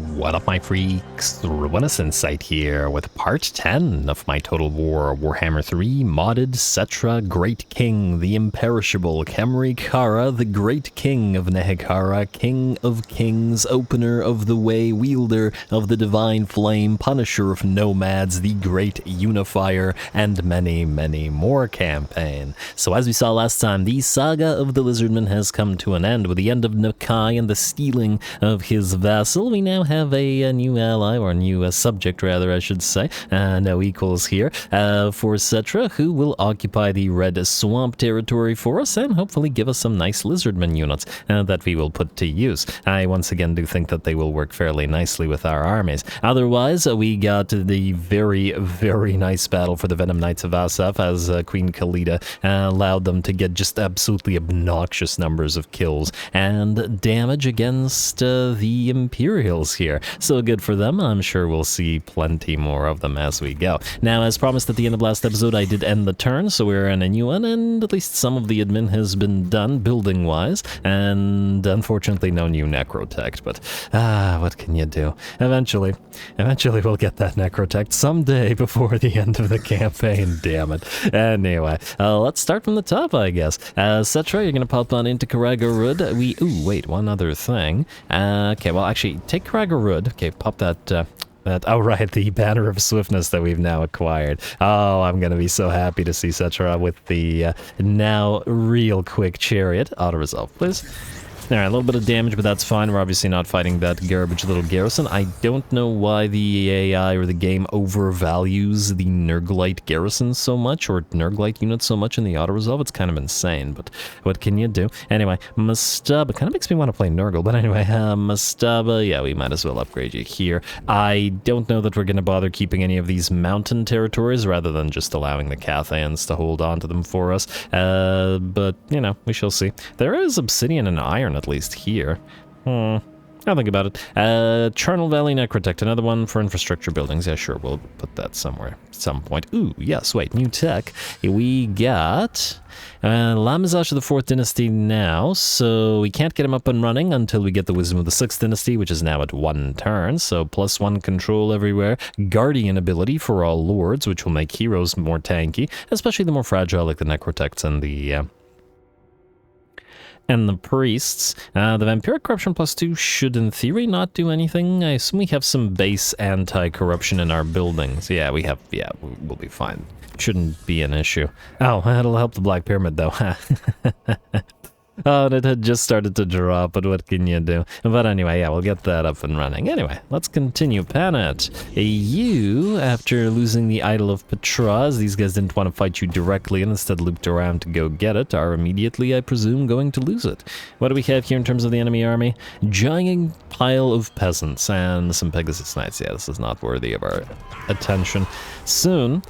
What up, my freaks? RuinusInsight here with part 10 of my Total War Warhammer 3 modded Settra Great King, the Imperishable, Khemri Kara, the Great King of Nehekara, King of Kings, Opener of the Way, Wielder of the Divine Flame, Punisher of Nomads, the Great Unifier, and many, many more campaign. So as we saw last time, the saga of the Lizardman has come to an end with the end of Nakai and the stealing of his vassal. We now have a new ally, or a new subject rather I should say, no equals here, for Settra, who will occupy the Red Swamp territory for us and hopefully give us some nice Lizardman units that we will put to use. I once again do think that they will work fairly nicely with our armies. Otherwise, we got the very, very nice battle for the Venom Knights of Asaf as Queen Khalida allowed them to get just absolutely obnoxious numbers of kills and damage against the Imperials here. So good for them. I'm sure we'll see plenty more of them as we go. Now, as promised at the end of last episode, I did end the turn, so we're in a new one, and at least some of the admin has been done building-wise, and unfortunately no new necrotect, but what can you do? Eventually we'll get that necrotect someday before the end of the campaign, damn it. Anyway, let's start from the top, I guess. Settra, you're gonna pop on into Karagarud. Ooh, wait, one other thing. Okay, well, actually, take Karagarud. Okay, pop that, oh right, the Banner of Swiftness that we've now acquired. Oh, I'm gonna be so happy to see Settra with the now real quick chariot. Auto-resolve, please. Alright, a little bit of damage, but that's fine. We're obviously not fighting that garbage little garrison. I don't know why the AI or the game overvalues the Nurglite garrison so much, or Nurglite units so much in the auto-resolve. It's kind of insane, but what can you do? Anyway, Mastaba kind of makes me want to play Nurgle, but anyway, Mastaba, yeah, we might as well upgrade you here. I don't know that we're going to bother keeping any of these mountain territories rather than just allowing the Cathayans to hold on to them for us, but, you know, we shall see. There is obsidian and iron at least here. I'll think about it. Charnel Valley Necrotect, another one for infrastructure buildings. Yeah, sure, we'll put that somewhere at some point. Ooh, yes, wait, new tech. We got Lamazage of the 4th Dynasty now, so we can't get him up and running until we get the Wisdom of the 6th Dynasty, which is now at 1 turn, so +1 control everywhere. Guardian ability for all lords, which will make heroes more tanky, especially the more fragile, like the Necrotects and the priests. The Vampiric Corruption +2 should, in theory, not do anything. I assume we have some base anti-corruption in our buildings. Yeah, we have, yeah, we'll be fine. Shouldn't be an issue. Oh, that'll help the Black Pyramid, though. Oh, and it had just started to drop, but what can you do? But anyway, yeah, we'll get that up and running. Anyway, let's continue. Panet, you, after losing the Idol of Petraz, these guys didn't want to fight you directly and instead looped around to go get it, are immediately, I presume, going to lose it. What do we have here in terms of the enemy army? Giant pile of peasants and some Pegasus Knights. Yeah, this is not worthy of our attention. Soon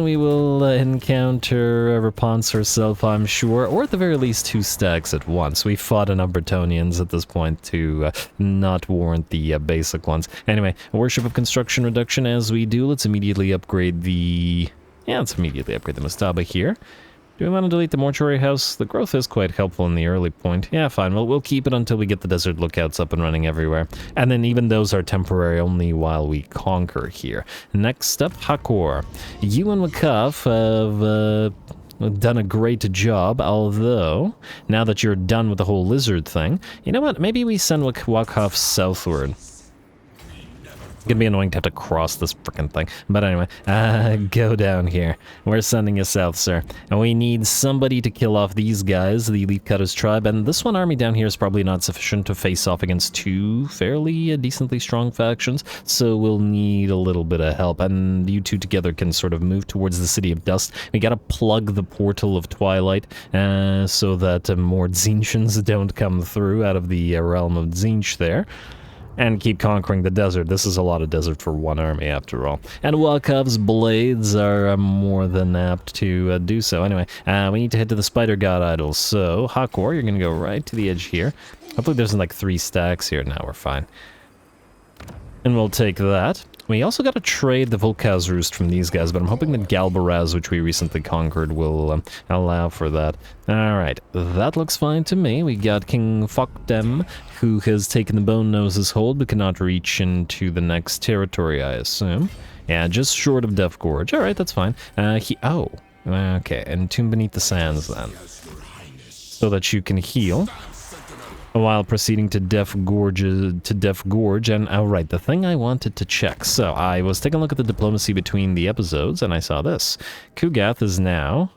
we will encounter Reponse herself, I'm sure, or at the very least 2 stacks at once. We fought enough Bretonians at this point to not warrant the basic ones. Anyway, Worship of Construction Reduction as we do. Let's immediately upgrade the... Yeah, let's immediately upgrade the Mastaba here. Do we want to delete the Mortuary House? The growth is quite helpful in the early point. Yeah, fine. We'll keep it until we get the Desert Lookouts up and running everywhere. And then even those are temporary only while we conquer here. Next up, Hakor. You and Wakaf have done a great job, although, now that you're done with the whole lizard thing, you know what? Maybe we send Wakaf southward. It's gonna be annoying to have to cross this frickin' thing. But anyway, go down here. We're sending you south, sir. And we need somebody to kill off these guys, the Leafcutters tribe. And this one army down here is probably not sufficient to face off against 2 fairly decently strong factions. So we'll need a little bit of help. And you two together can sort of move towards the City of Dust. We gotta plug the Portal of Twilight so that more Tzeentchians don't come through out of the realm of Tzeentch there. And keep conquering the desert. This is a lot of desert for one army, after all. And Wakov's blades are more than apt to do so. Anyway, we need to head to the Spider God Idol. So, Hakor, you're going to go right to the edge here. Hopefully there's like 3 stacks here. Now we're fine. And we'll take that. We also got to trade the Volkaz Roost from these guys, but I'm hoping that Galbaraz, which we recently conquered, will allow for that. Alright, that looks fine to me. We got King Fokdem, who has taken the Bone Nose's hold, but cannot reach into the next territory, I assume. Yeah, just short of Death Gorge. Alright, that's fine. Oh, okay, and Tomb Beneath the Sands, then. So that you can heal. While proceeding to Death Gorge, and right, the thing I wanted to check. So I was taking a look at the diplomacy between the episodes, and I saw this. Kugath is now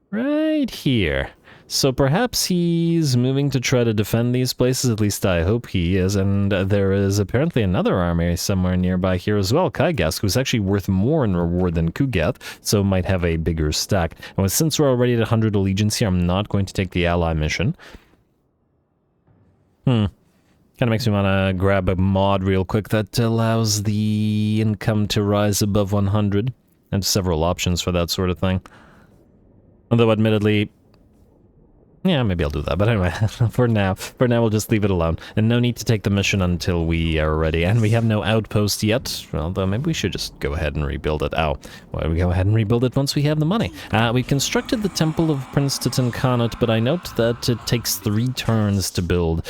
right here. So perhaps he's moving to try to defend these places, at least I hope he is, and there is apparently another army somewhere nearby here as well, Kaigask, who's actually worth more in reward than Kugath, so might have a bigger stack. And since we're already at 100 allegiance here, I'm not going to take the ally mission. Kind of makes me want to grab a mod real quick that allows the income to rise above 100. And several options for that sort of thing. Although, admittedly, yeah, maybe I'll do that. But anyway, for now we'll just leave it alone. And no need to take the mission until we are ready. And we have no outpost yet. Although maybe we should just go ahead and rebuild it. Why don't we go ahead and rebuild it once we have the money? We constructed the Temple of Prince Tutankhamun, but I note that it takes 3 turns to build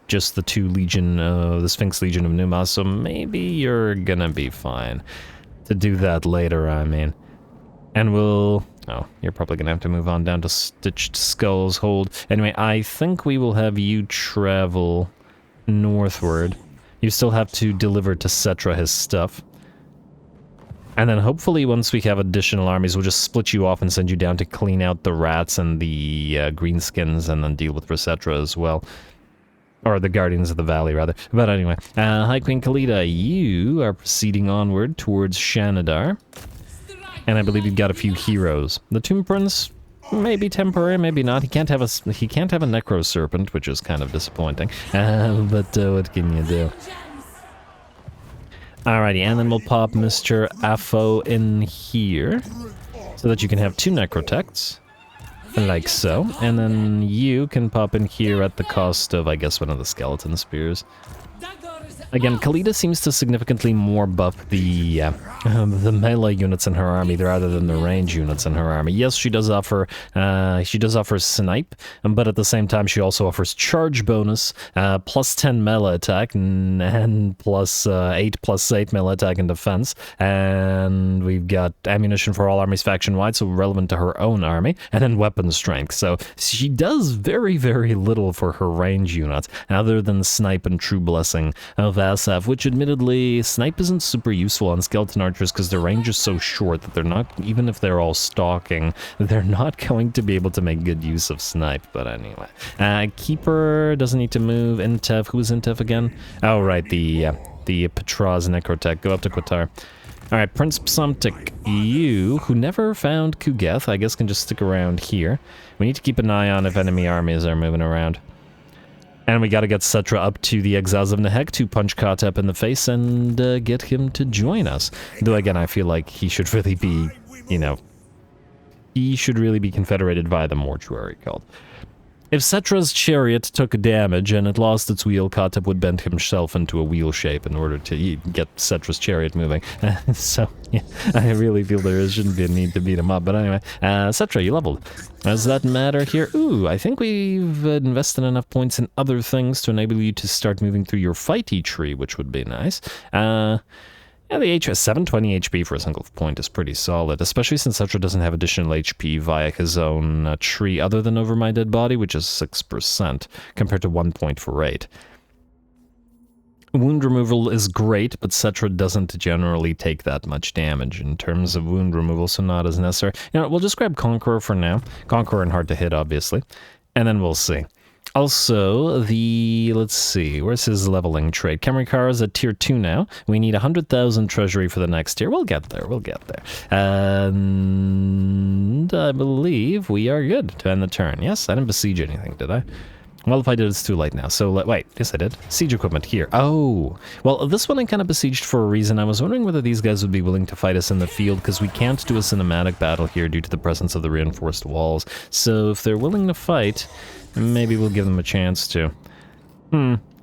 just the 2 Legion, the Sphinx Legion of Numa. So maybe you're gonna be fine to do that later, I mean. And we'll... Oh, you're probably going to have to move on down to Stitched Skull's hold. Anyway, I think we will have you travel northward. You still have to deliver to Settra his stuff. And then hopefully once we have additional armies, we'll just split you off and send you down to clean out the rats and the greenskins and then deal with Settra as well. Or the Guardians of the Valley, rather. But anyway, High Queen Khalida, you are proceeding onward towards Shanadar. And I believe you've got a few heroes. The Tomb Prince, maybe temporary, maybe not. He can't have a Necro Serpent, which is kind of disappointing. But what can you do? Alrighty, and then we'll pop Mr. Afo in here, so that you can have 2 Necrotechs, like so. And then you can pop in here at the cost of, I guess, one of the Skeleton Spears. Again, Khalida seems to significantly more buff the melee units in her army rather than the range units in her army. Yes, she does offer snipe, but at the same time she also offers charge bonus, plus 10 melee attack, and plus 8 melee attack and defense. And we've got ammunition for all armies faction-wide, so relevant to her own army, and then weapon strength. So she does very, very little for her range units, other than snipe and true blessing of SF, which admittedly, snipe isn't super useful on skeleton archers because their range is so short that they're not, even if they're all stalking, they're not going to be able to make good use of snipe. But anyway, Keeper doesn't need to move. Intef, who is Intef again? Oh, right, the Petraz Necrotech. Go up to Qatar. Alright, Prince Psumtik, you, who never found Kugath, I guess can just stick around here. We need to keep an eye on if enemy armies are moving around. And we gotta get Settra up to the Exiles of Nehek to punch Khatep in the face and get him to join us. Though again, I feel like he should really be, he should really be confederated via the Mortuary Cult. If Settra's chariot took damage and it lost its wheel, Khatep would bend himself into a wheel shape in order to get Settra's chariot moving. So, yeah, I really feel there shouldn't be a need to beat him up. But anyway, Settra, you leveled. Does that matter here? Ooh, I think we've invested enough points in other things to enable you to start moving through your fighty tree, which would be nice. Yeah, the 720 HP for a single point is pretty solid, especially since Settra doesn't have additional HP via his own tree other than Over My Dead Body, which is 6%, compared to 1 point for 8. Wound removal is great, but Settra doesn't generally take that much damage in terms of wound removal, so not as necessary. We'll just grab Conqueror for now. Conqueror and hard to hit, obviously, and then we'll see. Also, let's see, where's his leveling trait? Khemri Kara's at tier 2 now. We need 100,000 treasury for the next tier. We'll get there. And I believe we are good to end the turn. Yes, I didn't besiege anything, did I? Well, if I did, it's too late now. So, wait, yes I did. Siege equipment here. Oh, well, this one I kind of besieged for a reason. I was wondering whether these guys would be willing to fight us in the field, because we can't do a cinematic battle here due to the presence of the reinforced walls. So if they're willing to fight, maybe we'll give them a chance to.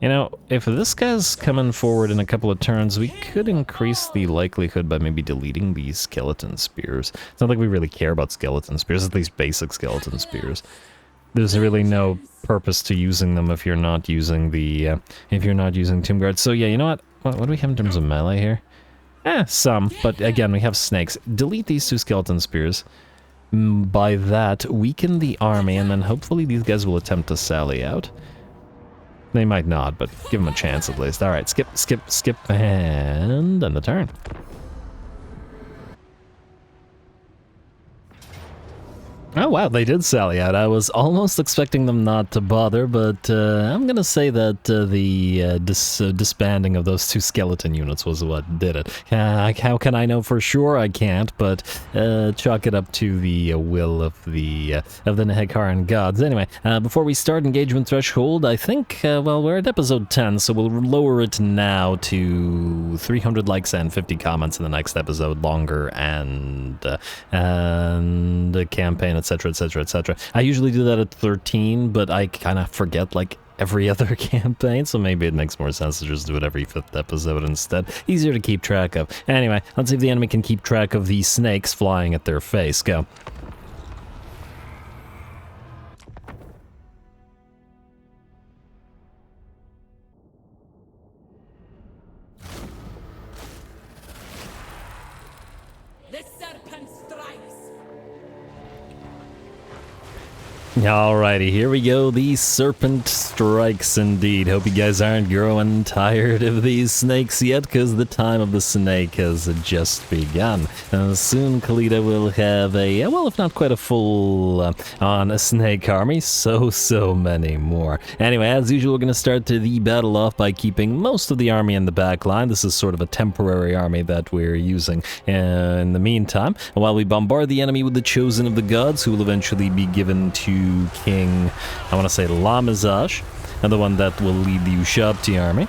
You know, if this guy's coming forward in a couple of turns, we could increase the likelihood by maybe deleting these skeleton spears. It's not like we really care about skeleton spears, at least basic skeleton spears. There's really no purpose to using them if you're not using the, Tomb Guard. So yeah, you know what? What do we have in terms of melee here? Some, but again, we have snakes. Delete these 2 skeleton spears. By that, weaken the army, and then hopefully these guys will attempt to sally out. They might not, but give them a chance at least. Alright, skip, and end the turn. Oh wow, they did sally out. I was almost expecting them not to bother, but I'm gonna say that the disbanding of those 2 skeleton units was what did it. How can I know for sure? I can't, but chalk it up to the will of the Nehekaran gods. Anyway, before we start engagement threshold, I think, well, we're at episode 10, so we'll lower it now to 300 likes and 50 comments in the next episode, longer, and the campaign, etc, etc, etc. I usually do that at 13, but I kind of forget like every other campaign, so maybe it makes more sense to just do it every 5th episode instead. Easier to keep track of. Anyway, let's see if the enemy can keep track of these snakes flying at their face. Go. Alrighty, here we go. The serpent strikes indeed. Hope you guys aren't growing tired of these snakes yet, because the time of the snake has just begun. Soon Khalida will have a, well, if not quite a full on a snake army, so many more. Anyway, as usual, we're going to start the battle off by keeping most of the army in the back line. This is sort of a temporary army that we're using in the meantime, while we bombard the enemy with the chosen of the gods, who will eventually be given to King, I want to say Lamazaj, and the one that will lead the Ushabti army.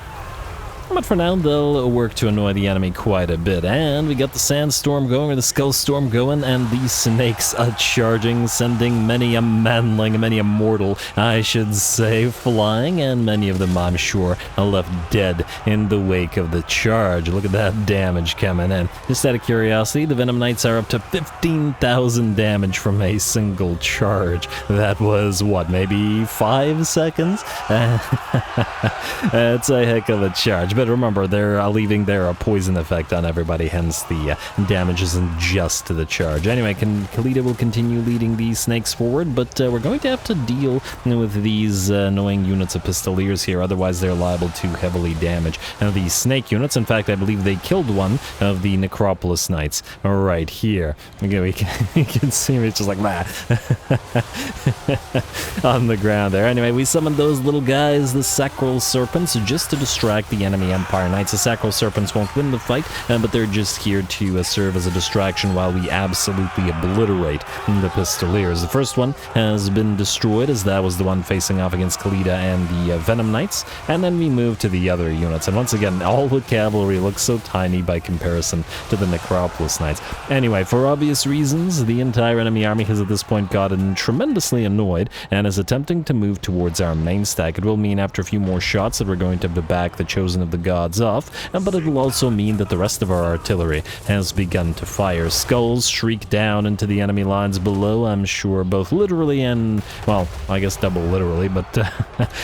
But for now, they'll work to annoy the enemy quite a bit. And we got the sandstorm going, or the skull storm going, and these snakes charging, sending many a manling, many a mortal, I should say, flying, and many of them, I'm sure, are left dead in the wake of the charge. Look at that damage coming in. Just out of curiosity, the Venom Knights are up to 15,000 damage from a single charge. That was, what, maybe 5 seconds? That's a heck of a charge. But remember, they're leaving their poison effect on everybody, hence the damage isn't just to the charge. Anyway, Khalida will continue leading these snakes forward, but we're going to have to deal with these annoying units of Pistoliers here, otherwise they're liable to heavily damage these snake units. In fact, I believe they killed one of the Necropolis Knights right here. Okay, you can see me just like that on the ground there. Anyway, we summoned those little guys, the Sacral Serpents, just to distract the enemy Empire Knights. The Sacral Serpents won't win the fight, but they're just here to serve as a distraction while we absolutely obliterate the Pistoliers. The first one has been destroyed, as that was the one facing off against Khalida and the Venom Knights, and then we move to the other units. And once again, all the cavalry looks so tiny by comparison to the Necropolis Knights. Anyway, for obvious reasons, the entire enemy army has at this point gotten tremendously annoyed and is attempting to move towards our main stack. It will mean after a few more shots that we're going to back the chosen of the gods off, but it will also mean that the rest of our artillery has begun to fire. Skulls shriek down into the enemy lines below, I'm sure, both literally and, well, I guess double literally, but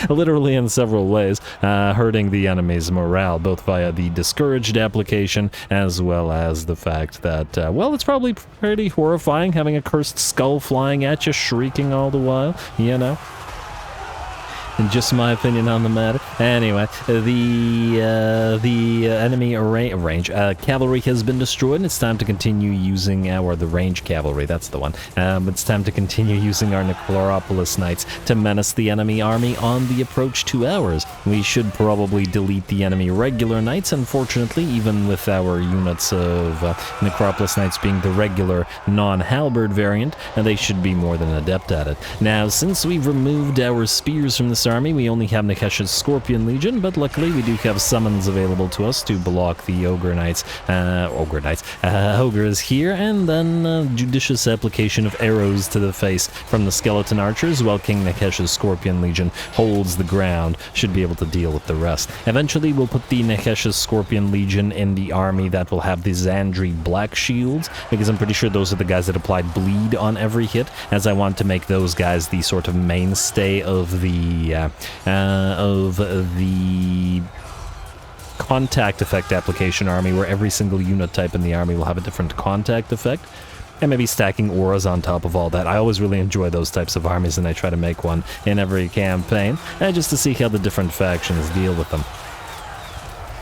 literally in several ways, hurting the enemy's morale, both via the discouraged application as well as the fact that, well, it's probably pretty horrifying having a cursed skull flying at you, shrieking all the while, you know? And just my opinion on the matter. Anyway, the enemy range cavalry has been destroyed, and it's time to continue using the range cavalry. That's the one. It's time to continue using our Necropolis Knights to menace the enemy army on the approach to ours. We should probably delete the enemy regular knights. Unfortunately, even with our units of Necropolis Knights being the regular non-halberd variant, they should be more than adept at it. Now, since we've removed our spears from the army, we only have Nekesh's Scorpion Legion, but luckily we do have summons available to us to block the Ogres here, and then judicious application of arrows to the face from the Skeleton Archers, while King Nekesh's Scorpion Legion holds the ground, should be able to deal with the rest. Eventually we'll put the Nekesh's Scorpion Legion in the army that will have the Zandri Black Shields, because I'm pretty sure those are the guys that applied bleed on every hit, as I want to make those guys the sort of mainstay of the contact effect application army, where every single unit type in the army will have a different contact effect, and maybe stacking auras on top of all that. I always really enjoy those types of armies, and I try to make one in every campaign, just to see how the different factions deal with them.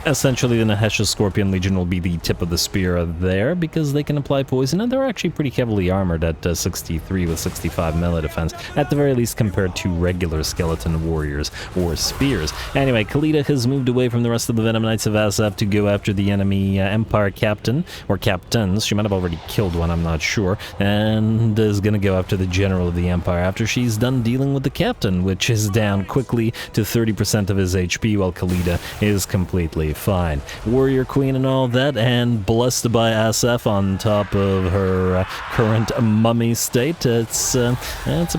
Essentially, the Nekesh's Scorpion Legion will be the tip of the spear there, because they can apply poison, and they're actually pretty heavily armored at 63 with 65 melee defense, at the very least compared to regular skeleton warriors or spears. Anyway, Khalida has moved away from the rest of the Venom Knights of Asaf to go after the enemy Empire captain, or captains. She might have already killed one, I'm not sure, and is going to go after the general of the Empire after she's done dealing with the captain, which is down quickly to 30% of his HP, while Khalida is completely fine. Warrior Queen and all that, and blessed by Asaf on top of her current mummy state. It's a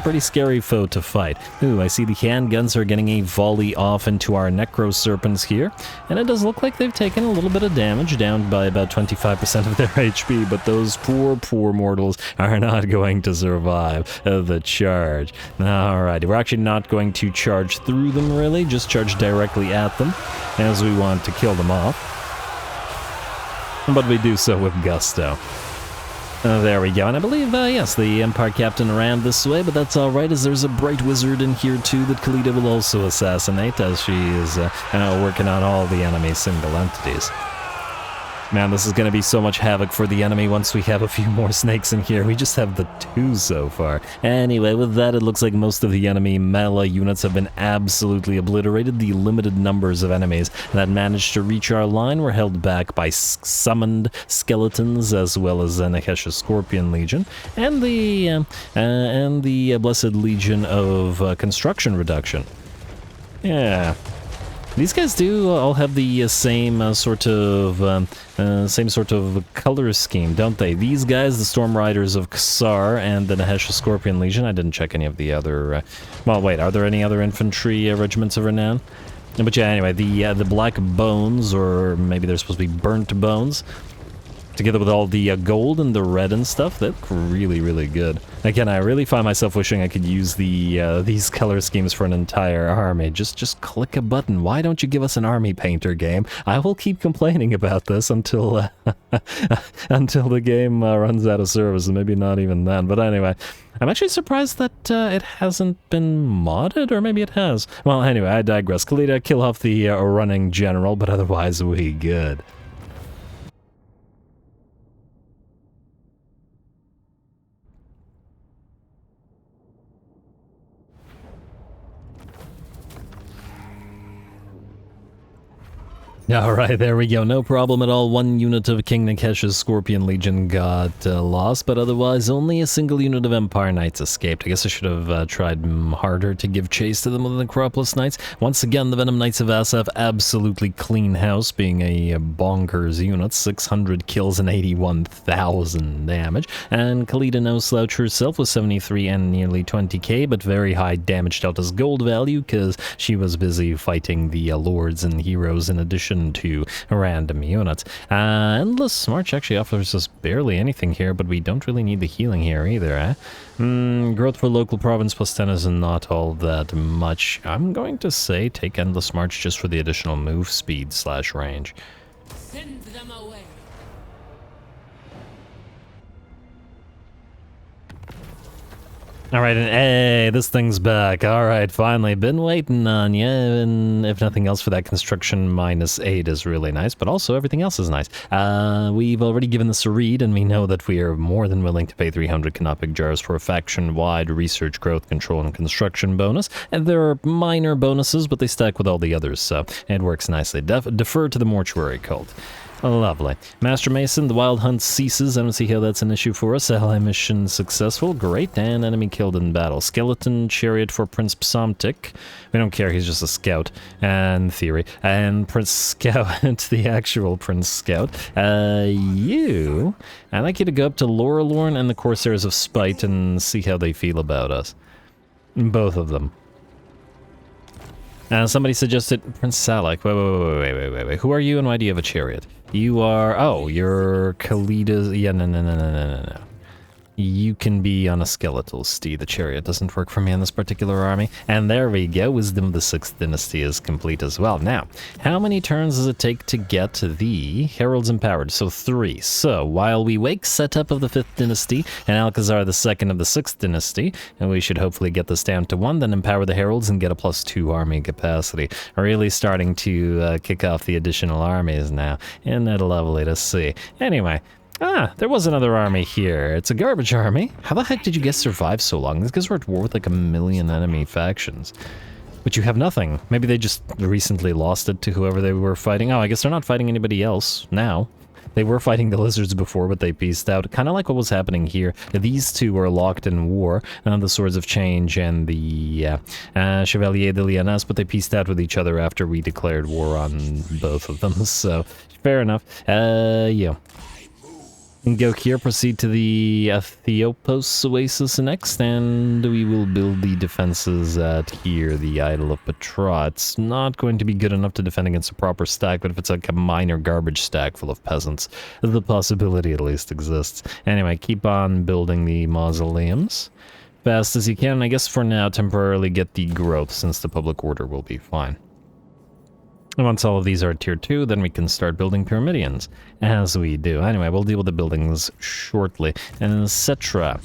pretty scary foe to fight. Ooh, I see the handguns are getting a volley off into our Necro Serpents here, and it does look like they've taken a little bit of damage, down by about 25% of their HP, but those poor mortals are not going to survive the charge. Alrighty, we're actually not going to charge through them really, just charge directly at them, as we want to kill them off, but we do so with gusto. There we go, and I believe, yes, the Empire Captain ran this way, but that's alright, as there's a Bright Wizard in here too that Khalida will also assassinate, as she is working on all the enemy's single entities. Man, this is going to be so much havoc for the enemy once we have a few more snakes in here. We just have the 2 so far. Anyway, with that, it looks like most of the enemy melee units have been absolutely obliterated. The limited numbers of enemies that managed to reach our line were held back by summoned skeletons, as well as Nekesh's Scorpion Legion, and the Blessed Legion of Construction Reduction. Yeah. These guys do all have the same sort of color scheme, don't they? These guys, the Storm Riders of Ksar and the Nekesh's Scorpion Legion. I didn't check any of the other... well, wait, are there any other infantry regiments of renown? But yeah, anyway, the Black Bones, or maybe they're supposed to be Burnt Bones, together with all the gold and the red and stuff, they look really, really good. Again, I really find myself wishing I could use these color schemes for an entire army. Just click a button. Why don't you give us an army painter game? I will keep complaining about this until until the game runs out of service, and maybe not even then. But anyway, I'm actually surprised that it hasn't been modded, or maybe it has. Well, anyway, I digress. Khalida, kill off the running general, but otherwise we good. Alright, there we go. No problem at all. One unit of King Nekesh's Scorpion Legion got lost, but otherwise only a single unit of Empire Knights escaped. I guess I should have tried harder to give chase to them with the Necropolis Knights. Once again, the Venom Knights of Asaf, absolutely clean house, being a bonkers unit. 600 kills and 81,000 damage. And Khalida No Slouch herself was 73 and nearly 20k, but very high damage dealt as gold value, because she was busy fighting the lords and heroes in addition to random units. Endless March actually offers us barely anything here, but we don't really need the healing here either, eh? Growth for local province plus 10 is not all that much. I'm going to say take Endless March just for the additional move speed / range. Send them away. Alright, and hey, this thing's back. Alright, finally. Been waiting on you, and if nothing else, for that construction -8 is really nice, but also everything else is nice. We've already given this a read, and we know that we are more than willing to pay 300 Canopic Jars for a faction-wide research, growth, control, and construction bonus. And there are minor bonuses, but they stack with all the others, so it works nicely. Defer to the Mortuary Cult. Lovely. Master Mason, the wild hunt ceases. I don't see how that's an issue for us. Ally mission successful. Great. And enemy killed in battle. Skeleton chariot for Prince Psamtik. We don't care, he's just a scout. And theory. And Prince Scout, the actual Prince Scout. I'd like you to go up to Lorelorn and the Corsairs of Spite and see how they feel about us. Both of them. Somebody suggested Prince Salak. Wait. Who are you and why do you have a chariot? You are... Oh, you're Kalida's... Yeah, no. You can be on a skeletal steed. The chariot doesn't work for me in this particular army. And there we go. Wisdom of the 6th Dynasty is complete as well. Now, how many turns does it take to get the Heralds Empowered? So 3. So, while we wake Setup of the 5th Dynasty and Alcazar the 2nd of the 6th Dynasty, and we should hopefully get this down to 1, then empower the Heralds and get a +2 army capacity. Really starting to kick off the additional armies now. Isn't that lovely to see? Anyway... there was another army here. It's a garbage army. How the heck did you guys survive so long? These guys were at war with like 1 million enemy factions. But you have nothing. Maybe they just recently lost it to whoever they were fighting. Oh, I guess they're not fighting anybody else now. They were fighting the lizards before, but they peaced out. Kind of like what was happening here. These two were locked in war. The Swords of Change and the Chevalier de Lyonesse, but they peaced out with each other after we declared war on both of them. So, fair enough. Yeah. And go here, proceed to the Athiopos Oasis next, and we will build the defenses at here, the Idol of Petra. It's not going to be good enough to defend against a proper stack, but if it's like a minor garbage stack full of peasants, the possibility at least exists. Anyway, keep on building the mausoleums fast as you can, and I guess for now temporarily get the growth since the public order will be fine. And once all of these are tier 2, then we can start building pyramidions, as we do. Anyway, we'll deal with the buildings shortly. And Settra.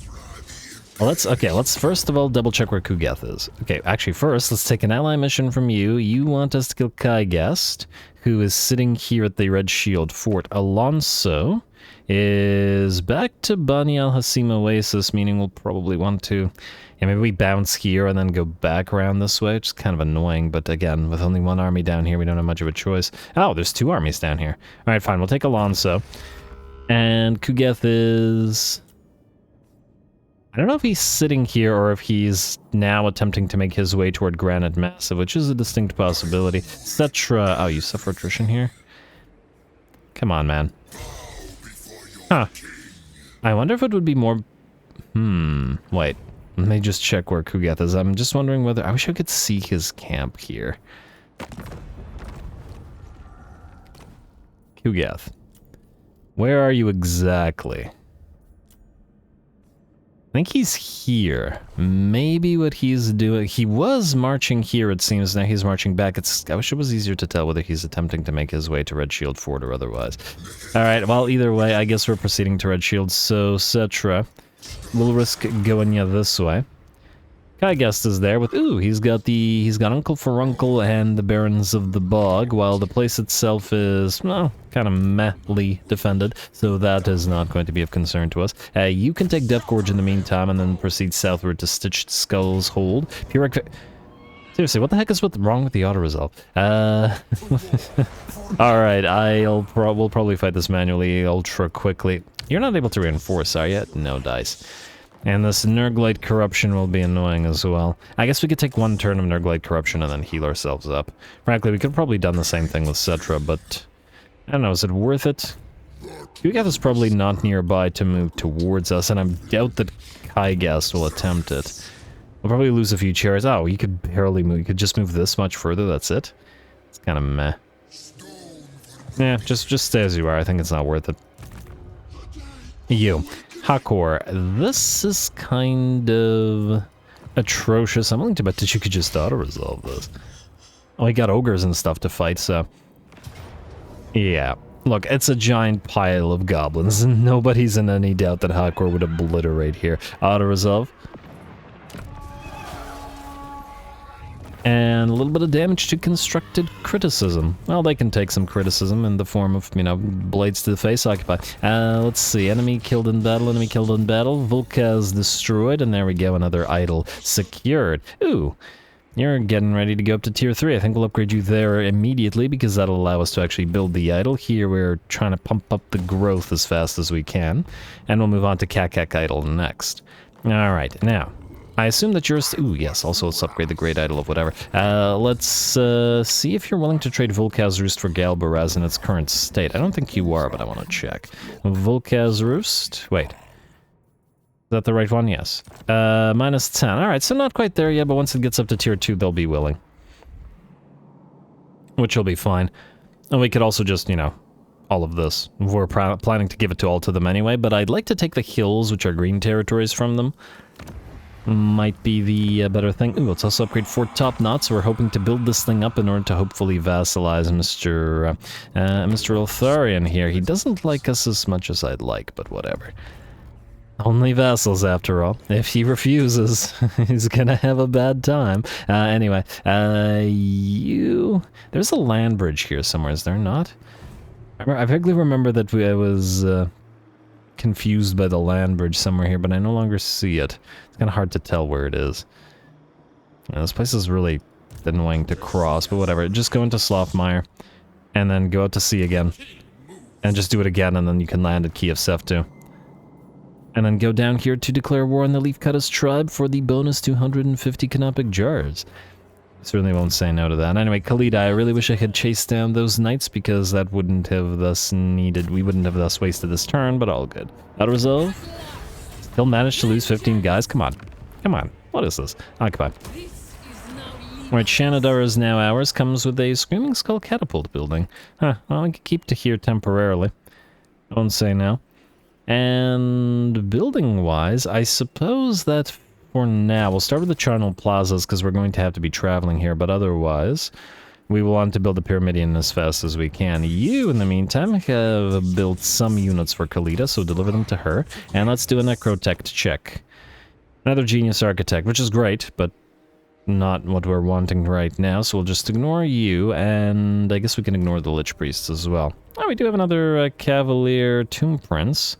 Well, let's first of all double check where Kugeth is. Okay, actually first, let's take an ally mission from you. You want us to kill Kaigast, who is sitting here at the Red Shield Fort. Alonso is back to Bani al-Hassim Oasis, meaning we'll probably want to... Yeah, maybe we bounce here and then go back around this way, which is kind of annoying, but again, with only one army down here, we don't have much of a choice. Oh, there's 2 armies down here. Alright, fine, we'll take Alonso. And Kugeth is... I don't know if he's sitting here or if he's now attempting to make his way toward Granite Massive, which is a distinct possibility. Settra... Oh, you suffer attrition here? Come on, man. Huh. I wonder if it would be more... Wait. Let me just check where Kugeth is. I'm just wondering whether... I wish I could see his camp here. Kugeth. Where are you exactly? I think he's here. Maybe what he's doing... He was marching here, it seems. Now he's marching back. I wish it was easier to tell whether he's attempting to make his way to Red Shield Fort or otherwise. Alright, well, either way, I guess we're proceeding to Red Shield. So, Settra... We'll risk going this way. Kaigast is there with, he's got Uncle Furuncle and the Barons of the Bog, while the place itself is, well, kind of mehly defended, so that is not going to be of concern to us. You can take Death Gorge in the meantime, and then proceed southward to Stitched Skull's Hold. Seriously, what the heck is wrong with the auto-resolve? Alright, we'll probably fight this manually ultra quickly. You're not able to reinforce, are you? No dice. And this Nurglite Corruption will be annoying as well. I guess we could take 1 turn of Nurglite Corruption and then heal ourselves up. Frankly, we could have probably done the same thing with Settra, but... I don't know, is it worth it? Kugeth is probably not nearby to move towards us, and I doubt that Kaigast will attempt it. We'll probably lose a few chairs. Oh, you could barely move. You could just move this much further, that's it? It's kind of meh. Yeah, just stay as you are. I think it's not worth it. You. Hakor. This is kind of atrocious. I'm willing to bet that you could just auto-resolve this. Oh, he got ogres and stuff to fight, so... Yeah. Look, it's a giant pile of goblins, and nobody's in any doubt that Hakor would obliterate here. Auto-resolve. And a little bit of damage to constructed criticism. Well, they can take some criticism in the form of, blades to the face occupy. Let's see. Enemy killed in battle, Volkaz destroyed, and there we go, another idol secured. Ooh. You're getting ready to go up to tier 3. I think we'll upgrade you there immediately because that'll allow us to actually build the idol. Here we're trying to pump up the growth as fast as we can. And we'll move on to Kakak idol next. Alright, now, I assume that you're... Ooh, yes, also let's upgrade the Great Idol of whatever. Let's see if you're willing to trade Volkaz Roost for Galbaraz in its current state. I don't think you are, but I want to check. Volkaz Roost... Wait. Is that the right one? Yes. Minus 10. Alright, so not quite there yet, but once it gets up to tier 2, they'll be willing. Which will be fine. And we could also just, you know, all of this. We're planning to give it to all to them anyway, but I'd like to take the hills, which are green territories, from them. Might be the better thing. Ooh, let's also upgrade Fort Top Knot, so we're hoping to build this thing up in order to hopefully vassalize Mr. Lotharian here. He doesn't like us as much as I'd like, but whatever. Only vassals, after all. If he refuses, he's gonna have a bad time. Anyway, there's a land bridge here somewhere, is there not? I vaguely remember that I was confused by the land bridge somewhere here, but I no longer see it. It's kind of hard to tell where it is. This place is really annoying to cross, but whatever. Just go into Slothmire, and then go out to sea again. And just do it again, and then you can land at Kiev Seftu. And then go down here to declare war on the Leafcutters tribe for the bonus 250 canopic jars. Certainly won't say no to that. Anyway, Khalida, I really wish I had chased down those knights because that wouldn't have thus needed... We wouldn't have thus wasted this turn, but all good. Auto resolve. Still managed to lose 15 guys. Come on. Come on. What is this? Occupy. Alright, Shanadar is now ours. Comes with a Screaming Skull catapult building. Huh. Well, I can keep to here temporarily. I won't say no. And building-wise, I suppose that for now, we'll start with the charnel plazas because we're going to have to be traveling here, but otherwise, we will want to build the Pyramidion as fast as we can. You, in the meantime, have built some units for Khalida, so deliver them to her, and let's do a Necrotect check. Another Genius Architect, which is great, but not what we're wanting right now, so we'll just ignore you, and I guess we can ignore the Lich Priests as well. Oh, we do have another Cavalier Tomb Prince.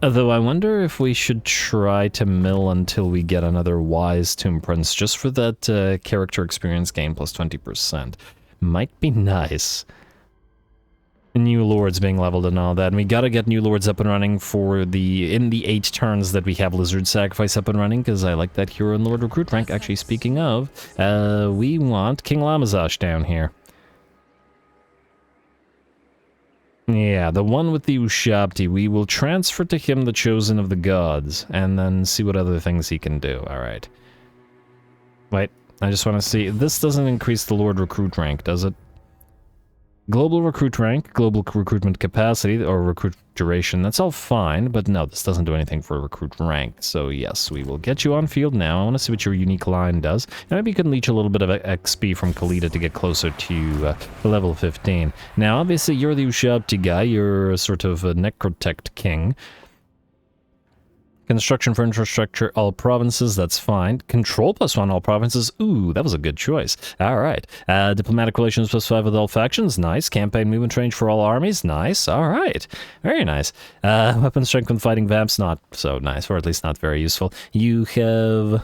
Although I wonder if we should try to mill until we get another Wise Tomb Prince, just for that character experience gain plus 20%. Might be nice. New lords being leveled and all that, and we gotta get new lords up and running for in the 8 turns that we have Lizard Sacrifice up and running, because I like that hero and lord recruit rank. Actually, speaking of, we want King Lamazash down here. Yeah, the one with the Ushabti. We will transfer to him the Chosen of the Gods, and then see what other things he can do. Alright. Wait, I just want to see. This doesn't increase the Lord Recruit rank, does it? Global recruit rank, global recruitment capacity, or recruit duration, that's all fine, but no, this doesn't do anything for recruit rank. So yes, we will get you on field now. I want to see what your unique line does. And maybe you can leech a little bit of XP from Khalida to get closer to level 15. Now, obviously, you're the Ushabti guy. You're a sort of a Necrotect king. Construction for infrastructure, all provinces, that's fine. Control +1, all provinces, ooh, that was a good choice. Alright. Diplomatic relations +5 with all factions, nice. Campaign movement range for all armies, nice. Alright. Very nice. Weapon strength when fighting vamps, not so nice, or at least not very useful. You have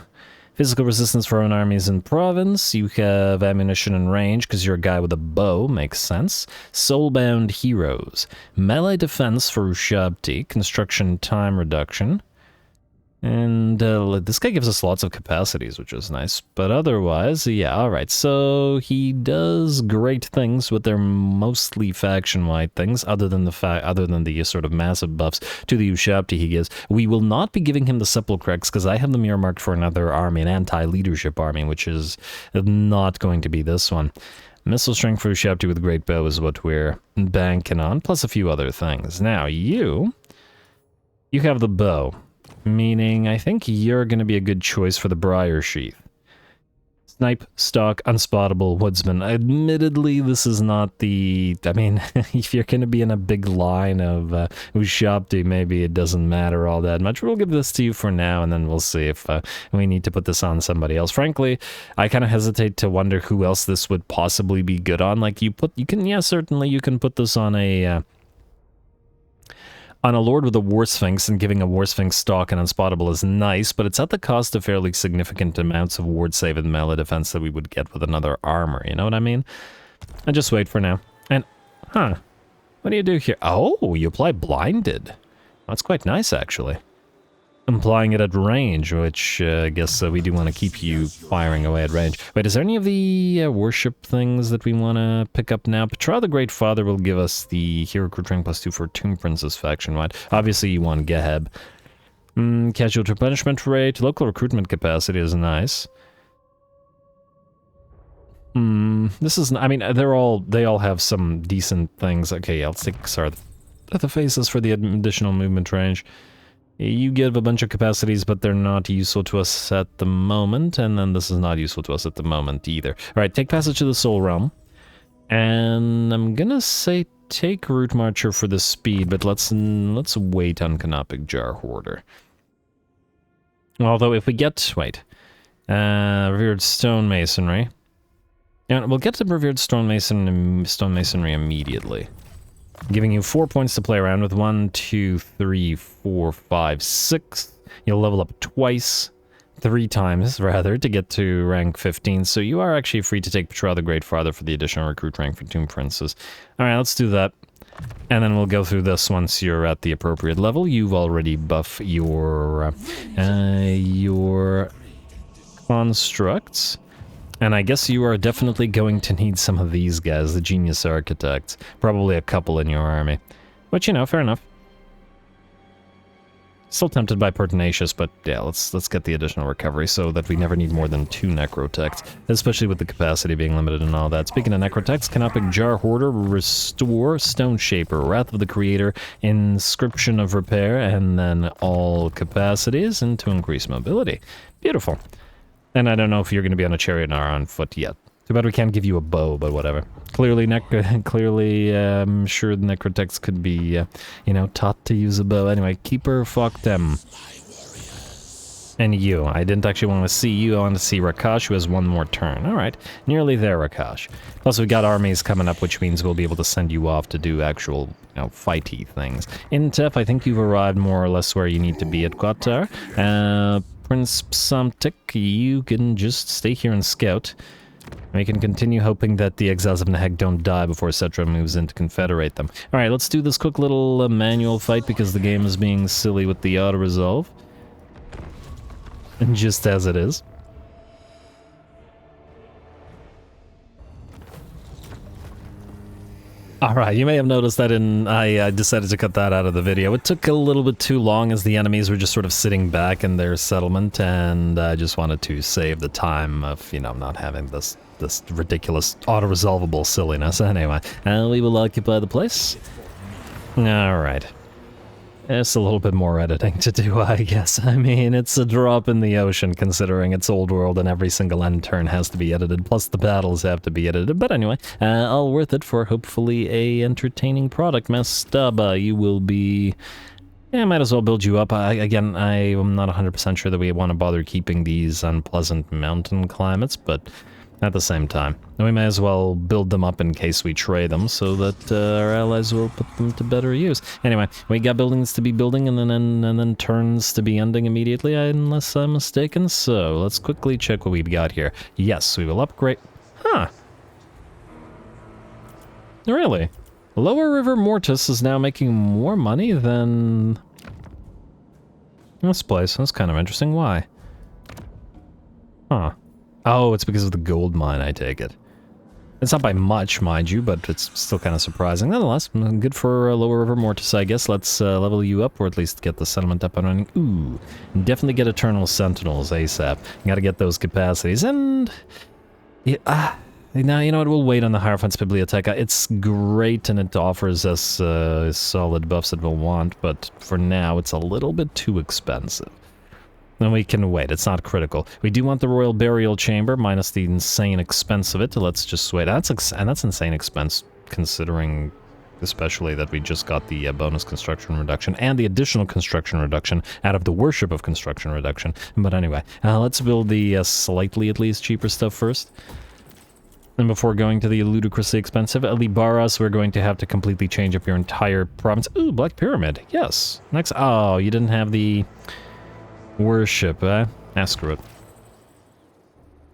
physical resistance for own armies in province. You have ammunition and range, because you're a guy with a bow, makes sense. Soulbound heroes. Melee defense for Ushabti. Construction time reduction. And this guy gives us lots of capacities, which is nice. But otherwise, yeah, alright. So he does great things, but they're mostly faction-wide things, other than the sort of massive buffs to the Ushabti he gives. We will not be giving him the Sepulchrex, because I have them earmarked for another army, an anti-leadership army, which is not going to be this one. Missile strength for Ushabti with Great Bow is what we're banking on, plus a few other things. Now, you have the bow. Meaning, I think you're going to be a good choice for the Briar Sheath. Snipe, Stalk, Unspottable, Woodsman. Admittedly, this is not the... I mean, if you're going to be in a big line of Ushabti, maybe it doesn't matter all that much. We'll give this to you for now, and then we'll see if we need to put this on somebody else. Frankly, I kind of hesitate to wonder who else this would possibly be good on. Like, certainly you can put this on a on a lord with a War Sphinx, and giving a War Sphinx stock and Unspottable is nice, but it's at the cost of fairly significant amounts of ward save and melee defense that we would get with another armor, you know what I mean? I just wait for now. And, huh, what do you do here? Oh, you apply Blinded. That's quite nice, actually. Applying it at range, which I guess we do want to keep you firing away at range. Wait, is there any of the worship things that we want to pick up now? Petra the Great Father will give us the hero recruit rank +2 for Tomb Princess faction-wide. Obviously, you want Geheb. Casualty replenishment rate, local recruitment capacity is nice. This is, I mean, they all have some decent things. Okay, yeah, let's take the faces for the additional movement range. You give a bunch of capacities, but they're not useful to us at the moment, and then this is not useful to us at the moment either. Alright, take Passage to the Soul Realm. And I'm gonna say take Root Marcher for the speed, but let's wait on Canopic Jar Hoarder. Although if we get, Revered Stonemasonry. And we'll get to Revered Stonemasonry immediately. Giving you 4 points to play around with. 1, 2, 3, 4, 5, 6. You'll level up three times, rather, to get to rank 15. So you are actually free to take Petra the Great Father for the additional recruit rank for Tomb Princes. Alright, let's do that. And then we'll go through this once you're at the appropriate level. You've already buffed your constructs. And I guess you are definitely going to need some of these guys, the Genius Architects. Probably a couple in your army. Which, you know, fair enough. Still tempted by Pertinacious, but yeah, let's get the additional recovery so that we never need more than 2 Necrotechs, especially with the capacity being limited and all that. Speaking of Necrotechs, Canopic Jar Hoarder, Restore, Stone Shaper, Wrath of the Creator, Inscription of Repair, and then all capacities and to increase mobility. Beautiful. And I don't know if you're going to be on a chariot or on foot yet. Too bad we can't give you a bow, but whatever. Clearly, I'm sure the Necrotechs could be, taught to use a bow. Anyway, Keeper, fuck them. And you. I didn't actually want to see you. I want to see Rakash, who has 1 more turn. Alright, nearly there, Rakash. Plus, we've got armies coming up, which means we'll be able to send you off to do actual, fighty things. Intef, I think you've arrived more or less where you need to be at Qatar. Prince Psamtik, you can just stay here and scout. We can continue hoping that the exiles of Neheg don't die before Settra moves in to confederate them. Alright, let's do this quick little manual fight because the game is being silly with the auto-resolve. And just as it is. Alright, you may have noticed that I decided to cut that out of the video. It took a little bit too long as the enemies were just sort of sitting back in their settlement, and I just wanted to save the time of, not having this ridiculous auto-resolvable silliness. Anyway, we will occupy the place. Alright. It's a little bit more editing to do, I guess. I mean, it's a drop in the ocean considering it's old world and every single end turn has to be edited, plus the battles have to be edited. But anyway, all worth it for hopefully a entertaining product. Mastaba, you will be... Yeah, I might as well build you up. I am not 100% sure that we want to bother keeping these unpleasant mountain climates, but... at the same time, we may as well build them up in case we trade them so that our allies will put them to better use. Anyway, we got buildings to be building and then turns to be ending immediately, unless I'm mistaken. So let's quickly check what we've got here. Yes, we will upgrade. Huh. Really? Lower River Mortis is now making more money than this place. That's kind of interesting. Why? Huh. Oh, it's because of the gold mine, I take it. It's not by much, mind you, but it's still kind of surprising. Nonetheless, good for Lower River Mortis, I guess. Let's level you up, or at least get the settlement up and running. Ooh, definitely get Eternal Sentinels ASAP. You gotta get those capacities, and... yeah, now, you know what, we'll wait on the Hierophant's Bibliotheca. It's great, and it offers us solid buffs that we'll want, but for now, it's a little bit too expensive. Then we can wait, it's not critical. We do want the Royal Burial Chamber, minus the insane expense of it. Let's just wait. That's insane expense, considering especially that we just got the bonus construction reduction and the additional construction reduction out of the Worship of Construction Reduction. But anyway, let's build the slightly at least cheaper stuff first. And before going to the ludicrously expensive Alibaras, we're going to have to completely change up your entire province. Ooh, Black Pyramid. Yes. Next. Oh, you didn't have the worship, eh? Ah, screw it.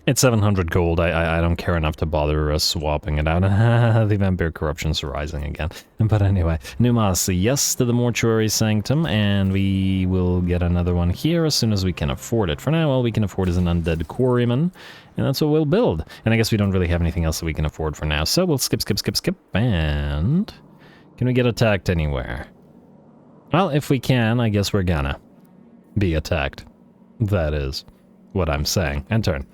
It's 700 gold. I don't care enough to bother swapping it out. The vampire corruption's rising again. But anyway, Numas, yes to the mortuary sanctum, and we will get another one here as soon as we can afford it. For now, all we can afford is an undead quarryman, and that's what we'll build. And I guess we don't really have anything else that we can afford for now, so we'll skip, and... Can we get attacked anywhere? Well, if we can, I guess we're gonna be attacked. That is what I'm saying. And turn.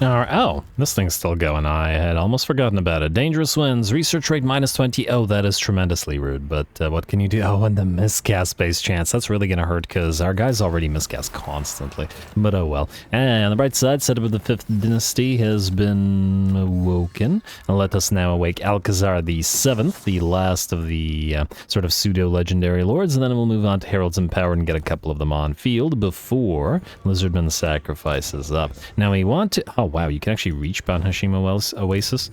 Oh, this thing's still going. I had almost forgotten about it. Dangerous winds, research rate -20. Oh, that is tremendously rude, but what can you do? Oh, and the miscast base chance. That's really going to hurt because our guys already miscast constantly. But oh well. And on the bright side, setup of the 5th dynasty has been awoken. And let us now awake Alcazar the 7th, the last of the sort of pseudo-legendary lords, and then we'll move on to Heralds Empowered and get a couple of them on field before Lizardman sacrifices up. Now we want to... Oh, wow, you can actually reach Ban Hashim Oasis?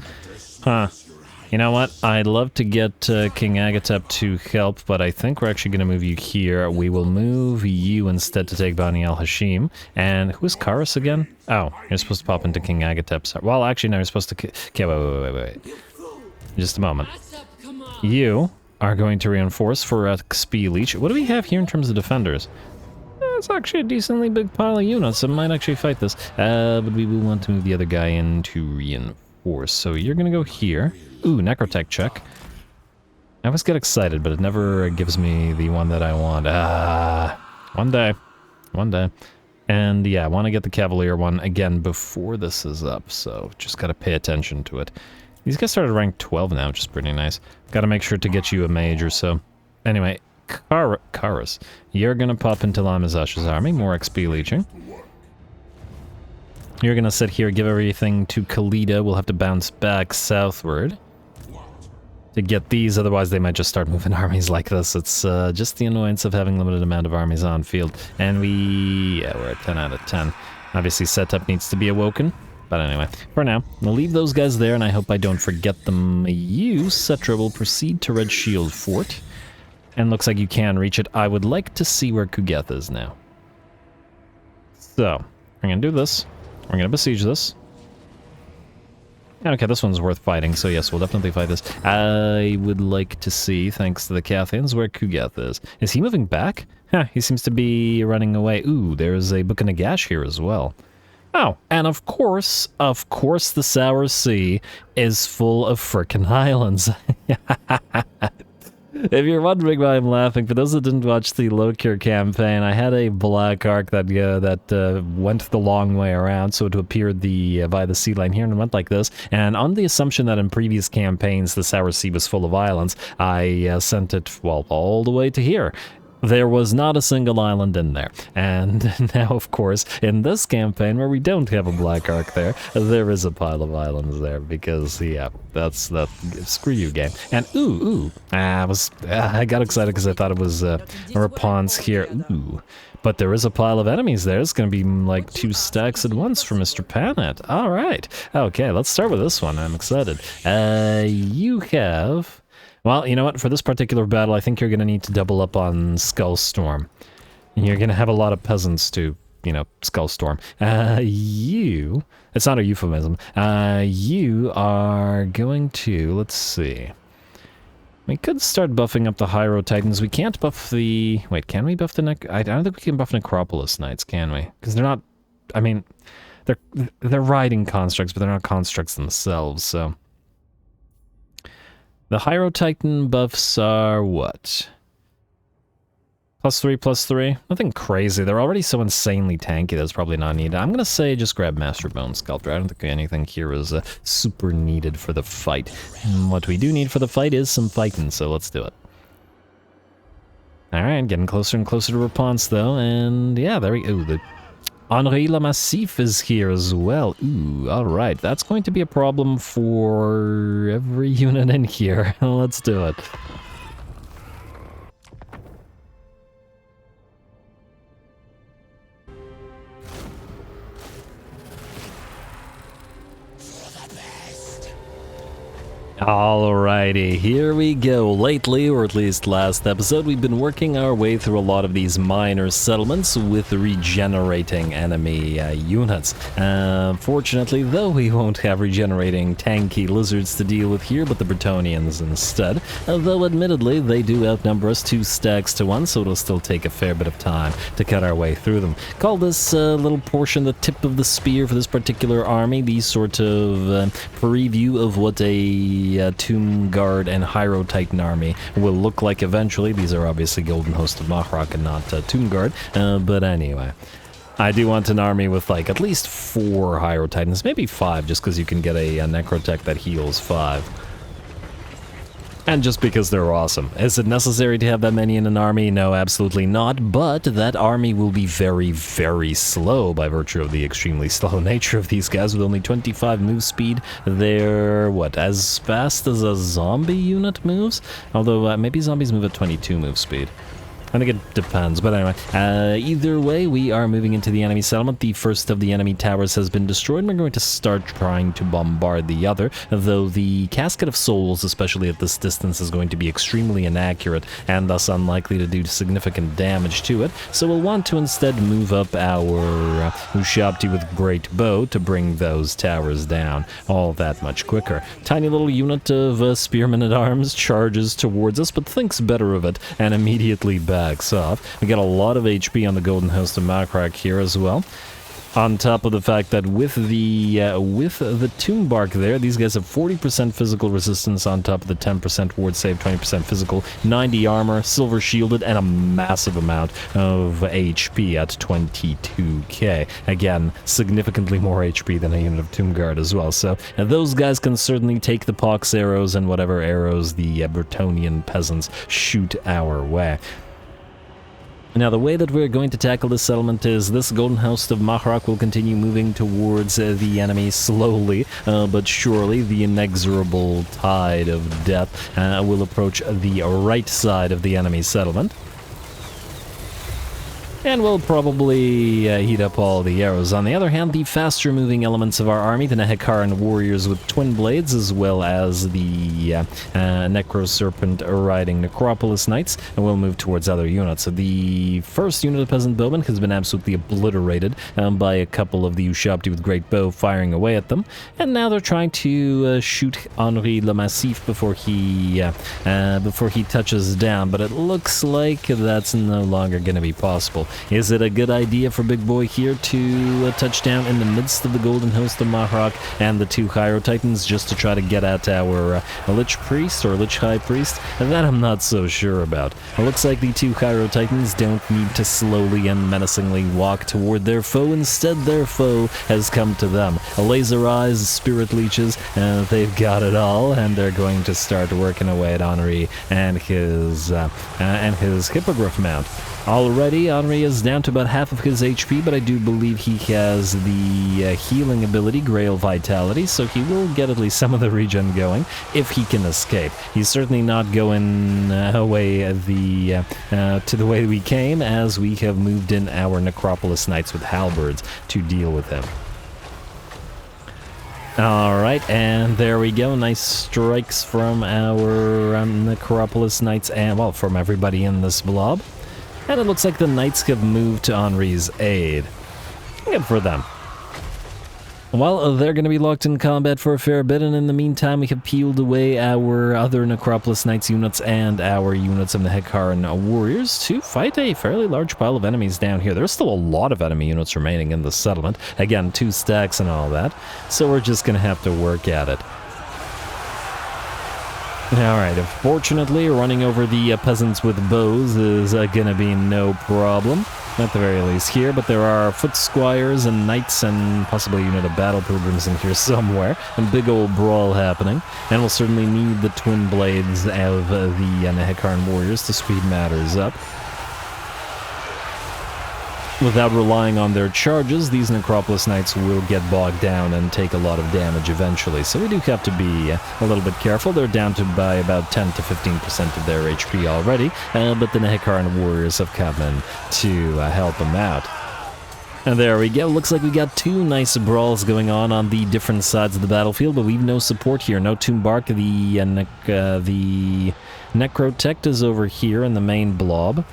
Huh. You know what? I'd love to get King Agatep to help, but I think we're actually going to move you here. We will move you instead to take Bani al-Hashim. And who is Karis again? Oh, you're supposed to pop into King Agatep. Well, actually, no, you're supposed to... Okay, wait. Just a moment. You are going to reinforce for XP Leech. What do we have here in terms of defenders? It's actually a decently big pile of units, so I might actually fight this. But we will want to move the other guy in to reinforce. So you're going to go here. Ooh, Necrotech check. I always get excited, but it never gives me the one that I want. One day. And yeah, I want to get the Cavalier one again before this is up, so just got to pay attention to it. These guys started rank 12 now, which is pretty nice. Got to make sure to get you a mage or so. Anyway, Karis, you're going to pop into Lamazash's army, more XP leeching. You're going to sit here, give everything to Khalida. We'll have to bounce back southward to get these, otherwise they might just start moving armies like this. It's just the annoyance of having limited amount of armies on field. And we're at 10 out of 10. Obviously, setup needs to be awoken. But anyway, for now, we'll leave those guys there, and I hope I don't forget them. You, Settra, will proceed to Red Shield Fort. And looks like you can reach it. I would like to see where Kugeth is now. So, we're going to do this. We're going to besiege this. Okay, this one's worth fighting, so yes, we'll definitely fight this. I would like to see, thanks to the Cathians, where Kugeth is. Is he moving back? He seems to be running away. Ooh, there's a Book of Nagash here as well. Oh, and of course, the Sour Sea is full of frickin' islands. If you're wondering why I'm laughing, for those that didn't watch the Lokir campaign, I had a black arc that went the long way around, so it appeared via the sea line here, and it went like this. And on the assumption that in previous campaigns the Sour Sea was full of islands, I sent it, well, all the way to here. There was not a single island in there. And now, of course, in this campaign, where we don't have a black arc there is a pile of islands there, because, yeah, that's screw you, game. And, I got excited because I thought it was a response here. Ooh. But there is a pile of enemies there. It's going to be like 2 stacks at once for Mr. Panet. All right. Okay, let's start with this one. I'm excited. You have... Well, you know what? For this particular battle, I think you're going to need to double up on Skullstorm. You're going to have a lot of peasants to, Skullstorm. It's not a euphemism. You are going to, let's see. We could start buffing up the Hyro Titans. We can't buff the... Wait, can we buff the I don't think we can buff Necropolis Knights, can we? Because they're not... I mean, they're riding constructs, but they're not constructs themselves, so... The Hyro Titan buffs are what? +3/+3? Nothing crazy. They're already so insanely tanky that's probably not needed. I'm going to say just grab Master Bone Sculptor. I don't think anything here is super needed for the fight. And what we do need for the fight is some fighting, so let's do it. Alright, getting closer and closer to Response though, and yeah, there we go. The Henri Le Massif is here as well. Ooh, alright. That's going to be a problem for every unit in here. Let's do it. Alrighty, here we go. Lately, or at least last episode, we've been working our way through a lot of these minor settlements with regenerating enemy units. Fortunately, though, we won't have regenerating tanky lizards to deal with here, but the Bretonnians instead. Though, admittedly, they do outnumber us 2 stacks to 1, so it'll still take a fair bit of time to cut our way through them. Call this little portion the tip of the spear for this particular army, the sort of preview of what a Tomb Guard and Hyro Titan army will look like eventually. These are obviously Golden Host of Mahrak and not Tomb Guard, but anyway. I do want an army with like at least 4 Hyro Titans, maybe 5, just because you can get a Necrotech that heals 5. And just because they're awesome. Is it necessary to have that many in an army? No, absolutely not, but that army will be very, very slow by virtue of the extremely slow nature of these guys with only 25 move speed. They're, what, as fast as a zombie unit moves? Although, maybe zombies move at 22 move speed. I think it depends, but anyway, either way, we are moving into the enemy settlement. The first of the enemy towers has been destroyed, and we're going to start trying to bombard the other, though the Casket of Souls, especially at this distance, is going to be extremely inaccurate, and thus unlikely to do significant damage to it, so we'll want to instead move up our Ushabti with Great Bow to bring those towers down all that much quicker. Tiny little unit of Spearmen at Arms charges towards us, but thinks better of it, and immediately backs off. We got a lot of HP on the Golden Host of Mahrak here as well. On top of the fact that with the Tomb Bark there, these guys have 40% physical resistance on top of the 10% ward save, 20% physical, 90 armor, silver shielded, and a massive amount of HP at 22k. Again, significantly more HP than a unit of Tomb Guard as well. So those guys can certainly take the pox arrows and whatever arrows the Bretonnian peasants shoot our way. Now, the way that we're going to tackle this settlement is this Golden Host of Mahrak will continue moving towards the enemy slowly, but surely. The inexorable tide of death will approach the right side of the enemy settlement. And we'll probably heat up all the arrows. On the other hand, the faster moving elements of our army, the Nehekaran warriors with twin blades, as well as the Necro Serpent riding Necropolis Knights, will move towards other units. So the first unit of Peasant Bowmen has been absolutely obliterated by a couple of the Ushabti with Great Bow firing away at them. And now they're trying to shoot Henri Le Massif before he touches down. But it looks like that's no longer going to be possible. Is it a good idea for Big Boy here to touch down in the midst of the Golden Host of Mahrak and the 2 Hyro Titans just to try to get at our Lich Priest or Lich High Priest? That I'm not so sure about. It looks like the 2 Hyro Titans don't need to slowly and menacingly walk toward their foe. Instead, their foe has come to them. Laser eyes, spirit leeches, they've got it all, and they're going to start working away at Henri and his Hippogriff mount. Already, Henri is down to about half of his HP, but I do believe he has the healing ability, Grail Vitality, so he will get at least some of the regen going if he can escape. He's certainly not going away to the way we came, as we have moved in our Necropolis Knights with halberds to deal with him. Alright, and there we go. Nice strikes from our Necropolis Knights, and, well, from everybody in this blob. And it looks like the Knights have moved to Henri's aid. Good for them. Well, they're going to be locked in combat for a fair bit, and in the meantime we have peeled away our other Necropolis Knights units and our units of the Nehekaran warriors to fight a fairly large pile of enemies down here. There's still a lot of enemy units remaining in the settlement. Again, 2 stacks and all that, so we're just going to have to work at it. Alright, unfortunately, running over the peasants with bows is gonna be no problem, at the very least here, but there are foot squires and knights and possibly a unit of battle pilgrims in here somewhere, a big old brawl happening, and we'll certainly need the twin blades of the Nehekaran warriors to speed matters up. Without relying on their charges, these Necropolis Knights will get bogged down and take a lot of damage eventually, so we do have to be a little bit careful. They're down to by about 10 to 15% of their HP already, but the Nehekaran warriors have come in to help them out. And there we go. Looks like we got two nice brawls going on the different sides of the battlefield, but we've no support here. No Tomb Bark. The Necrotect is over here in the main blob.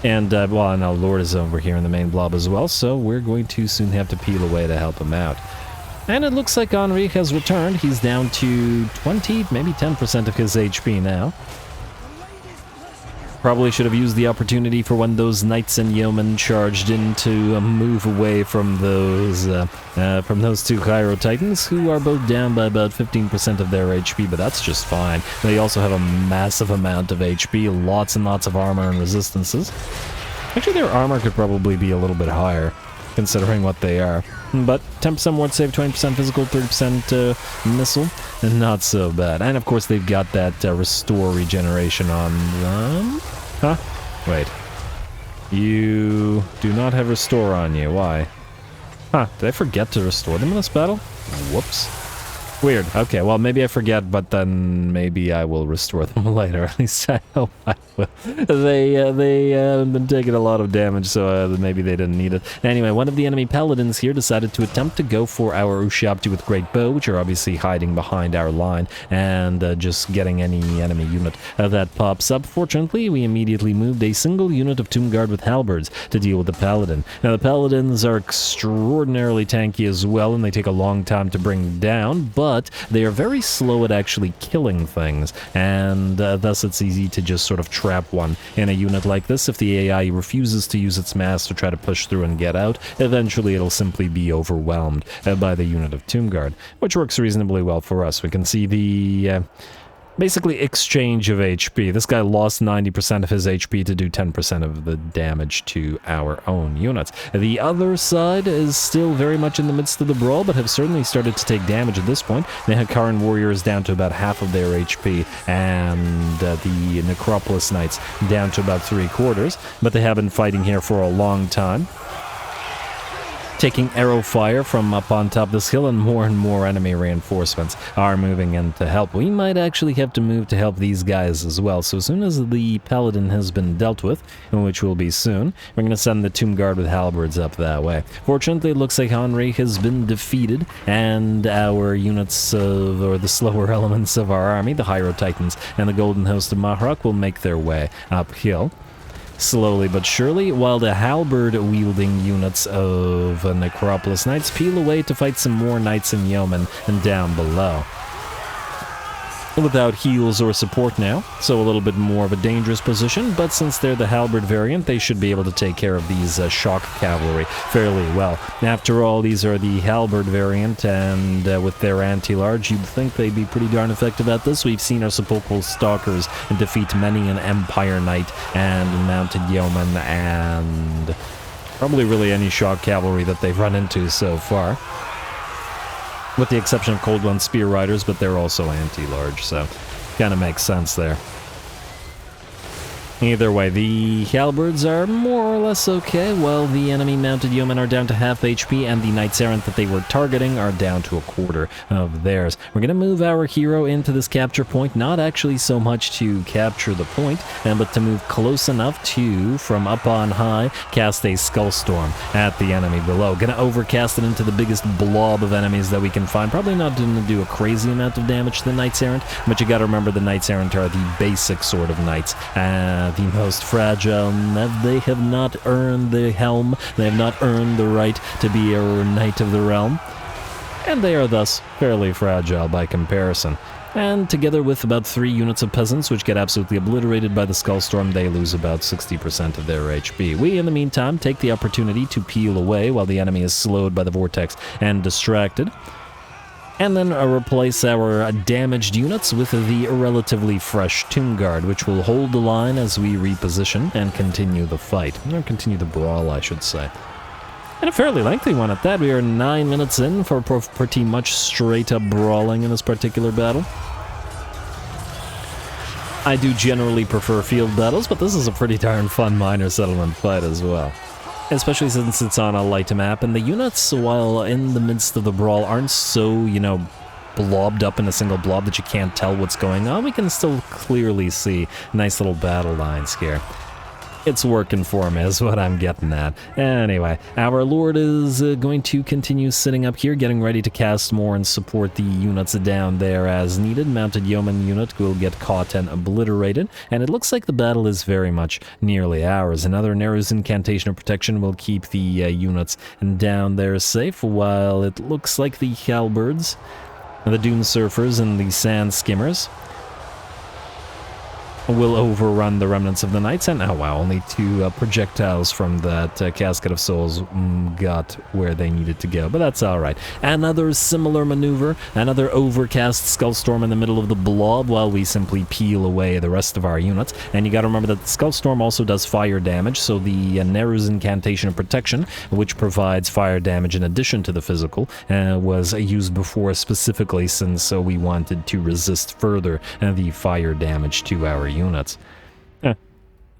And, well, now Lord is over here in the main blob as well, so we're going to soon have to peel away to help him out. And it looks like Henri has returned. He's down to 20, maybe 10% of his HP now. Probably should have used the opportunity for when those knights and yeomen charged in to move away from those two Cairo Titans, who are both down by about 15% of their HP, but that's just fine. They also have a massive amount of HP, lots and lots of armor and resistances. Actually, their armor could probably be a little bit higher, considering what they are. But 10% ward save, 20% physical, 30% missile, and not so bad. And of course they've got that restore regeneration on them. Huh? Wait. You do not have restore on you. Why? Huh, did I forget to restore them in this battle? Whoops. Weird. Okay, well, maybe I forget, but then maybe I will restore them later. At least I hope I will. They have been taking a lot of damage, so maybe they didn't need it. Anyway, one of the enemy paladins here decided to attempt to go for our Ushabti with Great Bow, which are obviously hiding behind our line, and just getting any enemy unit that pops up. Fortunately, we immediately moved a single unit of Tomb Guard with halberds to deal with the paladin. Now, the paladins are extraordinarily tanky as well, and they take a long time to bring down, but they are very slow at actually killing things, and thus it's easy to just sort of trap one in a unit like this. If the AI refuses to use its mass to try to push through and get out, eventually it'll simply be overwhelmed by the unit of Tomb Guard, which works reasonably well for us. We can see the basically exchange of HP. This guy lost 90% of his HP to do 10% of the damage to our own units. The other side is still very much in the midst of the brawl, but have certainly started to take damage at this point. The Hekaran warrior is down to about half of their HP, and the Necropolis Knights down to about 3/4, but they have been fighting here for a long time, taking arrow fire from up on top of this hill, and more enemy reinforcements are moving in to help. We might actually have to move to help these guys as well. So as soon as the paladin has been dealt with, which will be soon, we're going to send the Tomb Guard with halberds up that way. Fortunately, it looks like Henri has been defeated, and our units or the slower elements of our army, the Hyro Titans and the Golden Host of Mahrak, will make their way uphill, slowly but surely, while the halberd-wielding units of Necropolis Knights peel away to fight some more knights and yeomen down below. Without heals or support now, so a little bit more of a dangerous position, but since they're the halberd variant, they should be able to take care of these shock cavalry fairly well. After all, these are the halberd variant, and with their anti-large, you'd think they'd be pretty darn effective at this. We've seen our sepulchral stalkers defeat many an Empire Knight and mounted yeoman, and probably really any shock cavalry that they've run into so far, with the exception of Cold One Spear Riders, but they're also anti-large, so kind of makes sense there. Either way, the halberds are more or less okay, while the enemy mounted yeomen are down to half HP, and the knights errant that they were targeting are down to 1/4 of theirs. We're going to move our hero into this capture point, not actually so much to capture the point, but to move close enough to, from up on high, cast a Skull Storm at the enemy below. Going to overcast it into the biggest blob of enemies that we can find. Probably not going to do a crazy amount of damage to the knights errant, but you got to remember the knights errant are the basic sort of knights, the most fragile. They have not earned the helm, they have not earned the right to be a knight of the realm, and they are thus fairly fragile by comparison. And together with about 3 units of peasants, which get absolutely obliterated by the Skullstorm, they lose about 60% of their HP. We, in the meantime, take the opportunity to peel away while the enemy is slowed by the vortex and distracted, and then replace our damaged units with the relatively fresh Tomb Guard, which will hold the line as we reposition and continue the fight. Or continue the brawl, I should say. And a fairly lengthy one at that. We are 9 minutes in for pretty much straight-up brawling in this particular battle. I do generally prefer field battles, but this is a pretty darn fun minor settlement fight as well. Especially since it's on a light map, and the units, while in the midst of the brawl, aren't so, blobbed up in a single blob that you can't tell what's going on. We can still clearly see nice little battle lines here. It's working for me, is what I'm getting at. Anyway, our lord is going to continue sitting up here, getting ready to cast more and support the units down there as needed. Mounted yeoman unit will get caught and obliterated, and it looks like the battle is very much nearly ours. Another Neru's incantation of protection will keep the units down there safe, while it looks like the halberds, the dune surfers, and the sand skimmers will overrun the remnants of the knights, and oh wow, only 2 projectiles from that casket of souls got where they needed to go, but that's alright. Another similar maneuver, another overcast skullstorm in the middle of the blob while we simply peel away the rest of our units, and you gotta remember that the skullstorm also does fire damage, so the Neru's incantation of protection, which provides fire damage in addition to the physical, was used before specifically since we wanted to resist further the fire damage to our units. Oh,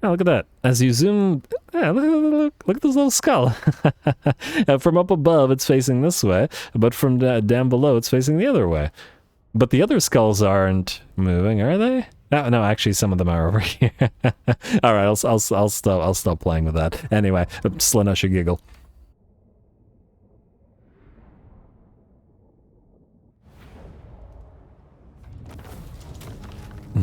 look at that. As you zoom, look at this little skull. From up above, it's facing this way, but from down below, it's facing the other way. But the other skulls aren't moving, are they? No, actually, some of them are over here. All right, I'll stop playing with that. Anyway, Slanesh giggle.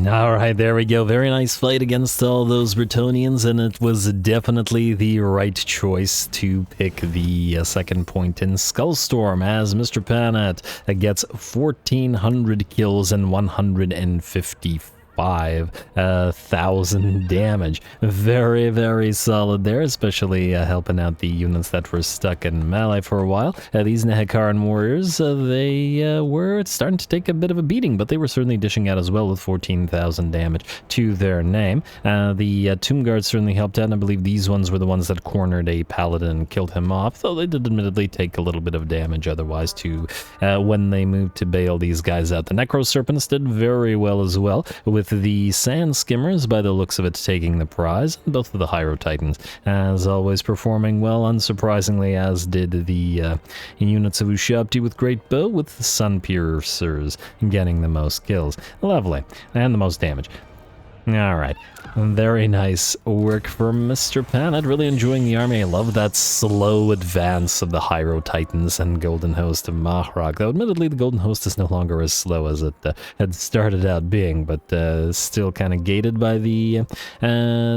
Alright, there we go. Very nice fight against all those Bretonnians, and it was definitely the right choice to pick the second point in Skullstorm, as Mr. Panet gets 1,400 kills and 155,000 damage. Very, very solid there, especially helping out the units that were stuck in melee for a while. These Nehekaran warriors, they were starting to take a bit of a beating, but they were certainly dishing out as well with 14,000 damage to their name. The Tomb Guards certainly helped out, and I believe these ones were the ones that cornered a paladin and killed him off, though they did admittedly take a little bit of damage otherwise too when they moved to bail these guys out. The Necro Serpents did very well as well, with the Sand Skimmers, by the looks of it, taking the prize, and both of the Hyro Titans, as always, performing well, unsurprisingly, as did the units of Ushabti with Great Bow, with the Sun Piercers getting the most kills. Lovely. And the most damage. Alright. Very nice work from Mr. Panet. Really enjoying the army. I love that slow advance of the Hyro Titans and Golden Host of Mahrok. Though admittedly the Golden Host is no longer as slow as it had started out being, but still kind of gated by the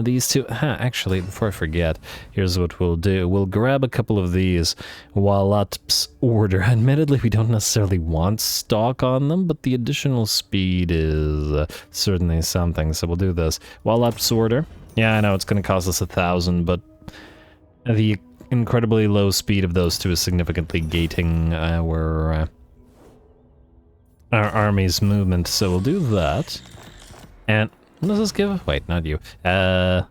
these two. Actually, before I forget, here's what we'll do. We'll grab a couple of these Wallat's Order. Admittedly, we don't necessarily want stock on them, but the additional speed is certainly something, so we'll do this. Wallat's Order. Yeah, I know it's going to cost us 1,000, but the incredibly low speed of those two is significantly gating our army's movement, so we'll do that. And what does this give? Wait, not you. 10%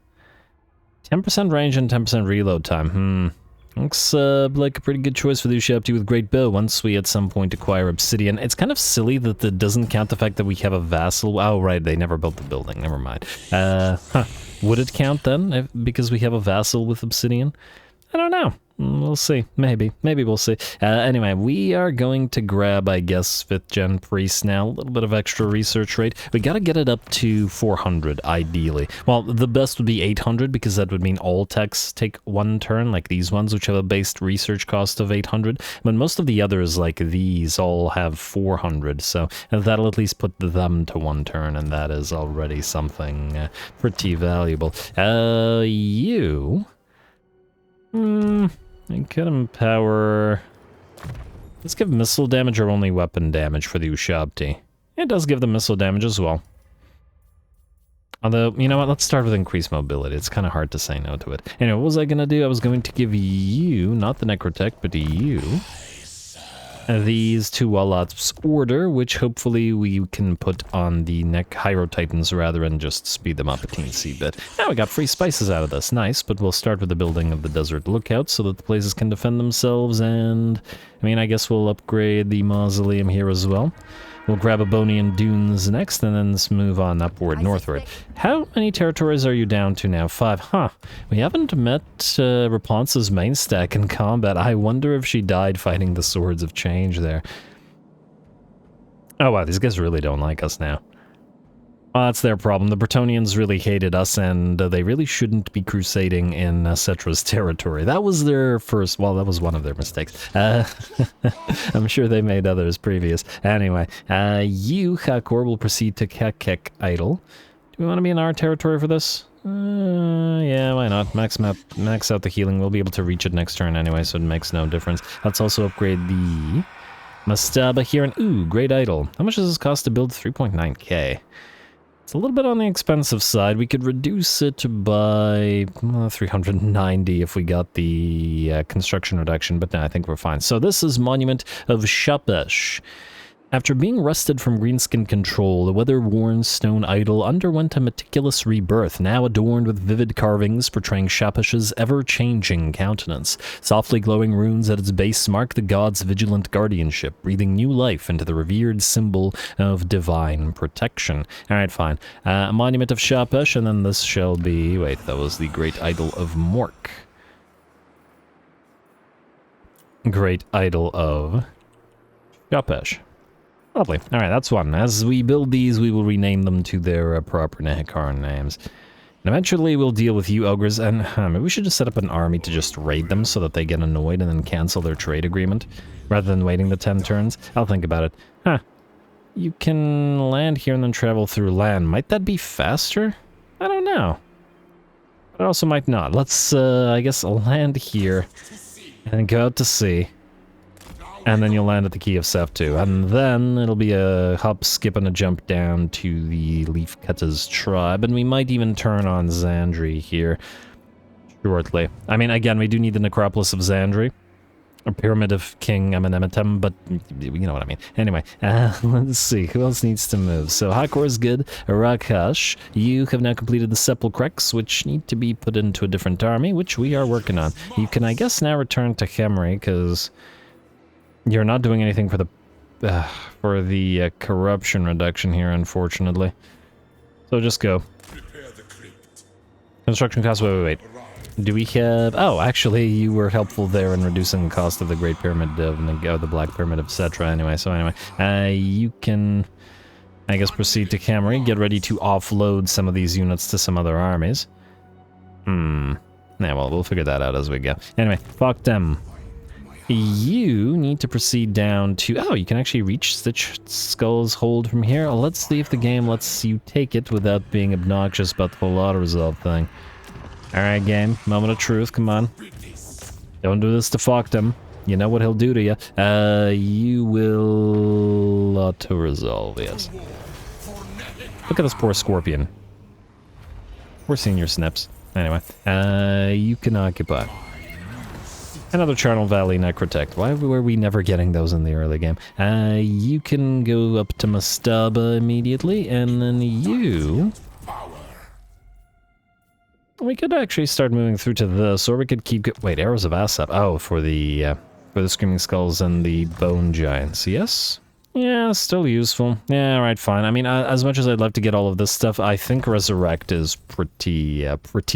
range and 10% reload time. Looks like a pretty good choice for the Ushabti with Great Bow once we at some point acquire Obsidian. It's kind of silly that that doesn't count the fact that we have a vassal. Oh, right, they never built the building. Never mind. Would it count then because we have a vassal with Obsidian? I don't know. We'll see. Maybe we'll see. Anyway, we are going to grab, I guess, 5th gen priest now. A little bit of extra research rate. We gotta get it up to 400, ideally. Well, the best would be 800, because that would mean all techs take 1 turn, like these ones, which have a based research cost of 800. But most of the others, like these, all have 400, so that'll at least put them to 1 turn, and that is already something pretty valuable. You... I could empower... Let's give missile damage or only weapon damage for the Ushabti. It does give them missile damage as well. Although, you know what, let's start with increased mobility. It's kind of hard to say no to it. Anyway, what was I going to do? I was going to give you, not the Necrotech, but you... these 2 Wallat's Order, which hopefully we can put on the Hyro Titans rather than just speed them up a teensy bit. Now we got free spices out of this, nice, but we'll start with the building of the Desert Lookout so that the places can defend themselves, and I mean, I guess we'll upgrade the Mausoleum here as well. We'll grab Ebonian Dunes next, and then let's move on upward, northward. How many territories are you down to now? 5. Huh. We haven't met Rapunzel's main stack in combat. I wonder if she died fighting the Swords of Change there. Oh wow, these guys really don't like us now. Well, that's their problem. The Bretonnians really hated us, and they really shouldn't be crusading in Settra's territory. That was their first... Well, that was one of their mistakes. I'm sure they made others previous. Anyway, you, Hakor, will proceed to Kekek Idol. Do we want to be in our territory for this? Yeah, why not? Max out the healing. We'll be able to reach it next turn anyway, so it makes no difference. Let's also upgrade the Mastaba here. And ooh, Great Idol. How much does this cost to build? 3.9k. It's a little bit on the expensive side. We could reduce it by 390 if we got the construction reduction, but no, I think we're fine. So this is Monument of Shapesh. After being wrested from greenskin control, the weather-worn stone idol underwent a meticulous rebirth, now adorned with vivid carvings portraying Shapesh's ever-changing countenance. Softly glowing runes at its base mark the god's vigilant guardianship, breathing new life into the revered symbol of divine protection. Alright, fine. A monument of Shapesh, and then this shall be... Wait, that was the Great Idol of Mork. Great Idol of Shapesh. Lovely. Alright, that's one. As we build these, we will rename them to their proper Nehekar names. And eventually we'll deal with you ogres, and maybe we should just set up an army to just raid them so that they get annoyed and then cancel their trade agreement, rather than waiting the 10 turns. I'll think about it. Huh. You can land here and then travel through land. Might that be faster? I don't know. But it also might not. Let's, I guess, land here and go out to sea. And then you'll land at the Key of Seftu. And then it'll be a hop, skip, and a jump down to the Leafcutter's tribe. And we might even turn on Xandri here shortly. I mean, again, we do need the Necropolis of Xandri. Or Pyramid of King Amenemhotep, but you know what I mean. Anyway, let's see. Who else needs to move? So Hakor is good. Rakash, you have now completed the Sepulchrex, which need to be put into a different army, which we are working on. You can, I guess, now return to Khemri, because... You're not doing anything for the corruption reduction here, unfortunately. So just go. Construction costs, wait. Do we have... Oh, actually, you were helpful there in reducing the cost of the Great Pyramid of the Black Pyramid of Settra anyway. So anyway, you can, I guess, proceed to Khemri. Get ready to offload some of these units to some other armies. Yeah, well, we'll figure that out as we go. Anyway, fuck them. You need to proceed down to... Oh, you can actually reach Stitch Skull's hold from here. Well, let's see if the game lets you take it without being obnoxious about the whole auto-resolve thing. Alright, game. Moment of truth. Come on. Don't do this to Fuckdom. You know what he'll do to you. You will... auto-resolve, yes. Look at this poor Scorpion. Poor senior Snips. Anyway, you can occupy. Another Charnel Valley Necrotect. Why were we never getting those in the early game? You can go up to Mastaba immediately, and then you... We could actually start moving through to this, or we could keep... Wait, Arrows of Asap. Oh, for the Screaming Skulls and the Bone Giants, yes? Yeah, still useful. Yeah, alright, fine. I mean, as much as I'd love to get all of this stuff, I think Resurrect is pretty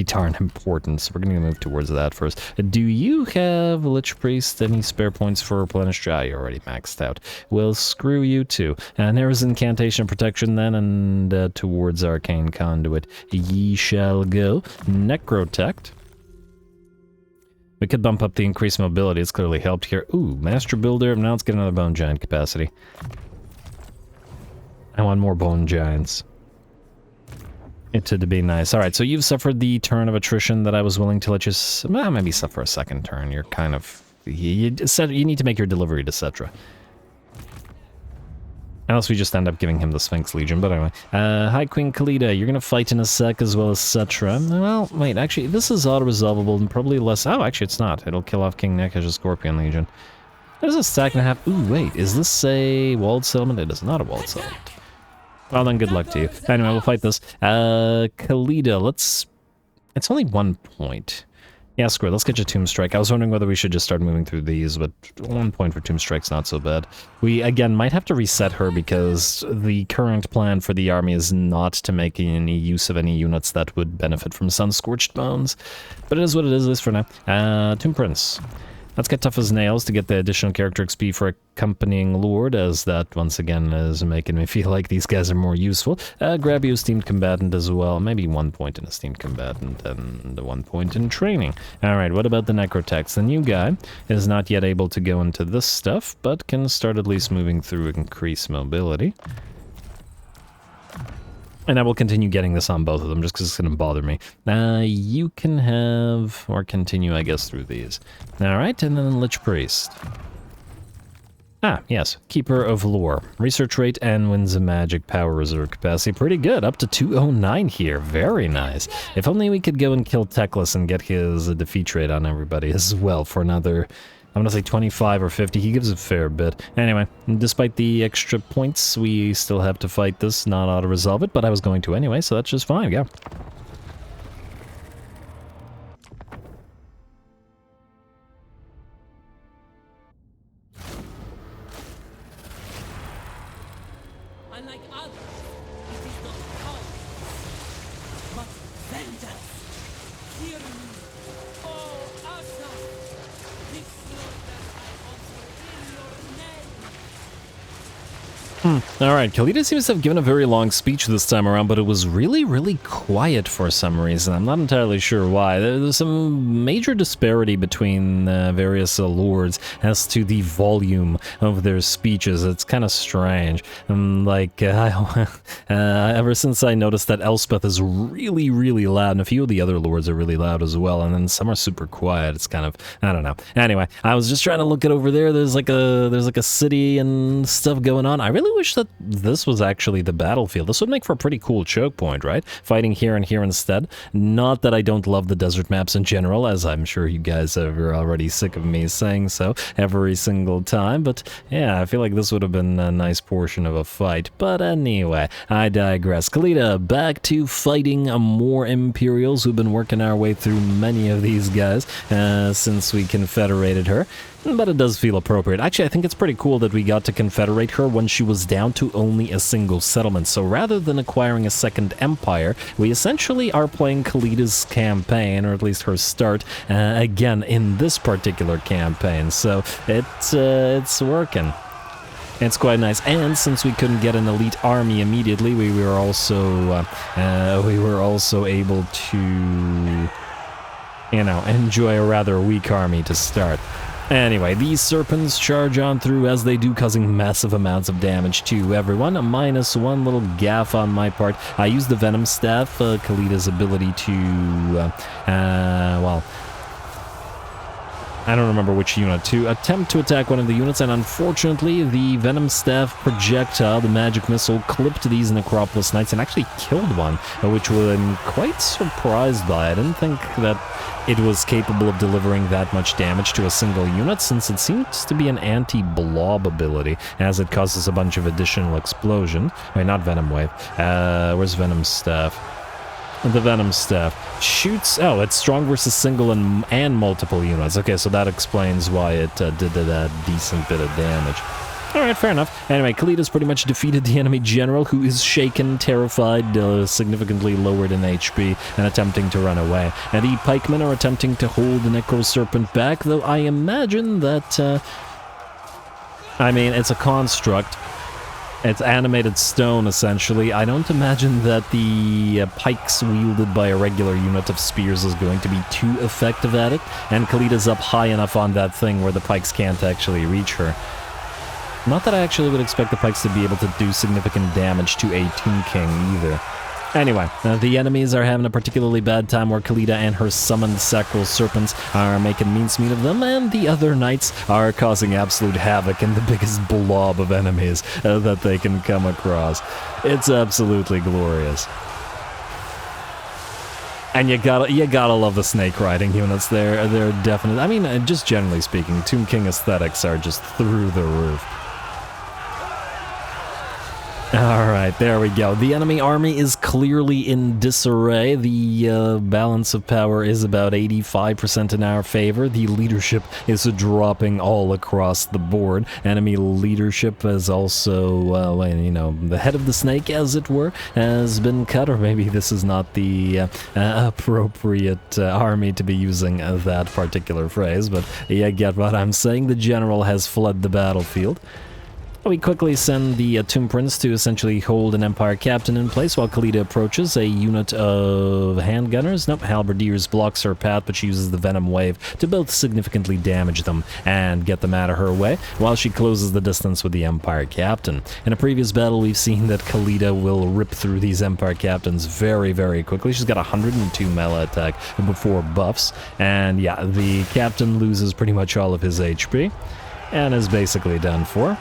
darn important, so we're gonna move towards that first. Do you have Lich Priest? Any spare points for Replenish? Ah, you're already maxed out. Well, screw you too. And there's Incantation Protection then, and towards Arcane Conduit. Ye shall go. Necrotect. We could bump up the increased mobility, it's clearly helped here. Ooh, Master Builder, now let's get another Bone Giant capacity. I want more Bone Giants. It'd be nice. Alright, so you've suffered the turn of attrition that I was willing to let you... maybe suffer a second turn. You're kind of... You need to make your delivery to Settra. Unless we just end up giving him the Sphinx Legion, but anyway. Hi, Queen Khalida. You're gonna fight in a sec as well as Settra. Well, wait, actually, this is auto-resolvable and probably less... Oh, actually, it's not. It'll kill off King Nekash's Scorpion Legion. There's a stack and a half... Ooh, wait, is this a walled settlement? It is not a walled settlement. Well, then, good luck to you. Anyway, we'll fight this. Khalida, let's... It's only 1 point. Yeah, screw it. Let's get you Tomb Strike. I was wondering whether we should just start moving through these, but 1 point for Tomb Strike's not so bad. We, again, might have to reset her because the current plan for the army is not to make any use of any units that would benefit from Sun-Scorched Bones. But it is what it is, at least for now. Tomb Prince. Let's get Tough as Nails to get the additional character XP for Accompanying Lord, as that, once again, is making me feel like these guys are more useful. Grab you Esteemed Combatant as well. Maybe 1 point in Esteemed Combatant and 1 point in Training. Alright, what about the Necrotex? The new guy is not yet able to go into this stuff, but can start at least moving through increased mobility. And I will continue getting this on both of them, just because it's going to bother me. You can have, or continue, I guess, through these. Alright, and then Lich Priest. Ah, yes, Keeper of Lore. Research rate and wins a magic power reserve capacity. Pretty good, up to 209 here. Very nice. If only we could go and kill Teclis and get his defeat rate on everybody as well for another... I'm gonna say 25 or 50. He gives a fair bit. Anyway, despite the extra points, we still have to fight this, not auto-resolve it, but I was going to anyway, so that's just fine, yeah. Unlike others, it is not cause, but vengeance. Hear me, oh Asa. This slaughter I also in your name. Alright, Khalida seems to have given a very long speech this time around, but it was really, really quiet for some reason. I'm not entirely sure why. There's some major disparity between various lords as to the volume of their speeches. It's kind of strange. Ever since I noticed that Elspeth is really, really loud, and a few of the other lords are really loud as well, and then some are super quiet. It's kind of, I don't know. Anyway, I was just trying to look it over there. There's like a city and stuff going on. I really wish that this was actually the battlefield. This would make for a pretty cool choke point, right? Fighting here and here instead. Not that I don't love the desert maps in general, as I'm sure you guys are already sick of me saying so every single time, but yeah, I feel like this would have been a nice portion of a fight. But anyway, I digress. Khalida, back to fighting more Imperials. We've been working our way through many of these guys since we confederated her. But it does feel appropriate. Actually, I think it's pretty cool that we got to confederate her when she was down to only a single settlement. So rather than acquiring a second empire, we essentially are playing Khalida's campaign, or at least her start, again in this particular campaign. So it's working. It's quite nice, and since we couldn't get an elite army immediately, we were also able to, you know, enjoy a rather weak army to start. Anyway, these serpents charge on through as they do, causing massive amounts of damage to everyone. A -1 little gaffe on my part. I used the Venom Staff, Khalida's ability to, well, I don't remember which unit, to attempt to attack one of the units, and unfortunately the Venom Staff projectile, the magic missile, clipped these Necropolis Knights and actually killed one, which I'm quite surprised by. I didn't think that it was capable of delivering that much damage to a single unit, since it seems to be an anti-blob ability, as it causes a bunch of additional explosion. Wait, not Venom Wave. Where's Venom Staff? The Venom Staff shoots... Oh, it's strong versus single and multiple units. Okay, so that explains why it did that decent bit of damage. Alright, fair enough. Anyway, Khalida's pretty much defeated the enemy general, who is shaken, terrified, significantly lowered in HP, and attempting to run away. And the pikemen are attempting to hold the Necro Serpent back, though I imagine that... I mean, it's a construct. It's animated stone, essentially. I don't imagine that the pikes wielded by a regular unit of spears is going to be too effective at it, and Khalida's up high enough on that thing where the pikes can't actually reach her. Not that I actually would expect the pikes to be able to do significant damage to a Tomb King either. Anyway, the enemies are having a particularly bad time where Khalida and her summoned sacral serpents are making mincemeat of them, and the other knights are causing absolute havoc in the biggest blob of enemies that they can come across. It's absolutely glorious. And you gotta love the snake riding units. They're definitely, I mean, just generally speaking, Tomb King aesthetics are just through the roof. Alright, there we go. The enemy army is clearly in disarray. The balance of power is about 85% in our favor. The leadership is dropping all across the board. Enemy leadership is also, the head of the snake, as it were, has been cut, or maybe this is not the appropriate army to be using that particular phrase, but you get what I'm saying. The general has fled the battlefield. We quickly send the Tomb Prince to essentially hold an Empire Captain in place while Khalida approaches. A unit of handgunners, halberdiers blocks her path, but she uses the Venom Wave to both significantly damage them and get them out of her way, while she closes the distance with the Empire Captain. In a previous battle, we've seen that Khalida will rip through these Empire Captains very, very quickly. She's got 102 melee attack before buffs, and yeah, the Captain loses pretty much all of his HP and is basically done for.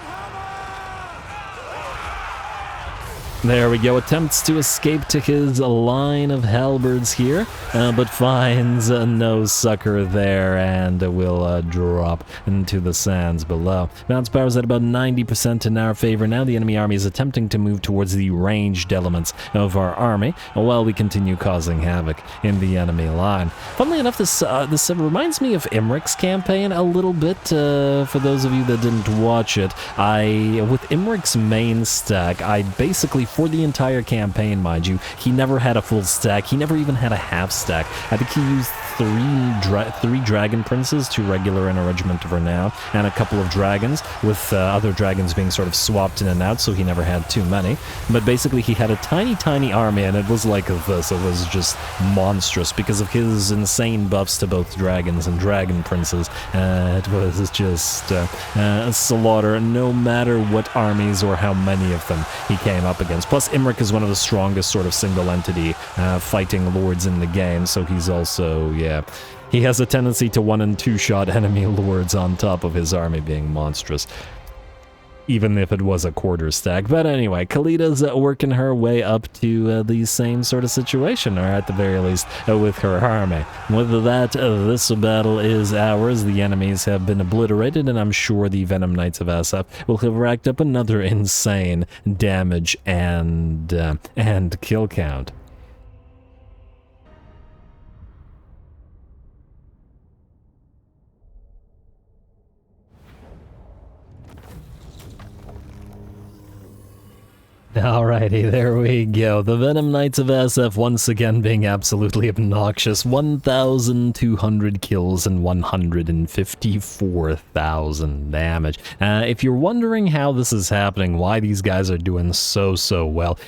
There we go, attempts to escape to his line of halberds here, but finds no succor there and will drop into the sands below. Bounce power is at about 90% in our favor now. The enemy army is attempting to move towards the ranged elements of our army, while we continue causing havoc in the enemy line. Funnily enough, this reminds me of Imric's campaign a little bit. For those of you that didn't watch it, with Imric's main stack, I basically, for the entire campaign, mind you, he never had a full stack. He never even had a half stack. I think he used three dragon princes, 2 regular and a regiment of renown, and a couple of dragons, with other dragons being sort of swapped in and out, so he never had too many. But basically, he had a tiny army, and it was like this. It was just monstrous because of his insane buffs to both dragons and dragon princes. It was just a slaughter, no matter what armies or how many of them he came up against. Plus, Imric is one of the strongest sort of single entity fighting lords in the game, so he's also, he has a tendency to 1- and 2-shot enemy lords on top of his army being monstrous, even if it was a quarter stack. But anyway, Khalida's working her way up to the same sort of situation, or at the very least with her army. With that, this battle is ours. The enemies have been obliterated, and I'm sure the Venom Knights of SF will have racked up another insane damage and kill count. Alrighty, there we go. The Venom Knights of SF once again being absolutely obnoxious. 1,200 kills and 154,000 damage. If you're wondering how this is happening, why these guys are doing so well,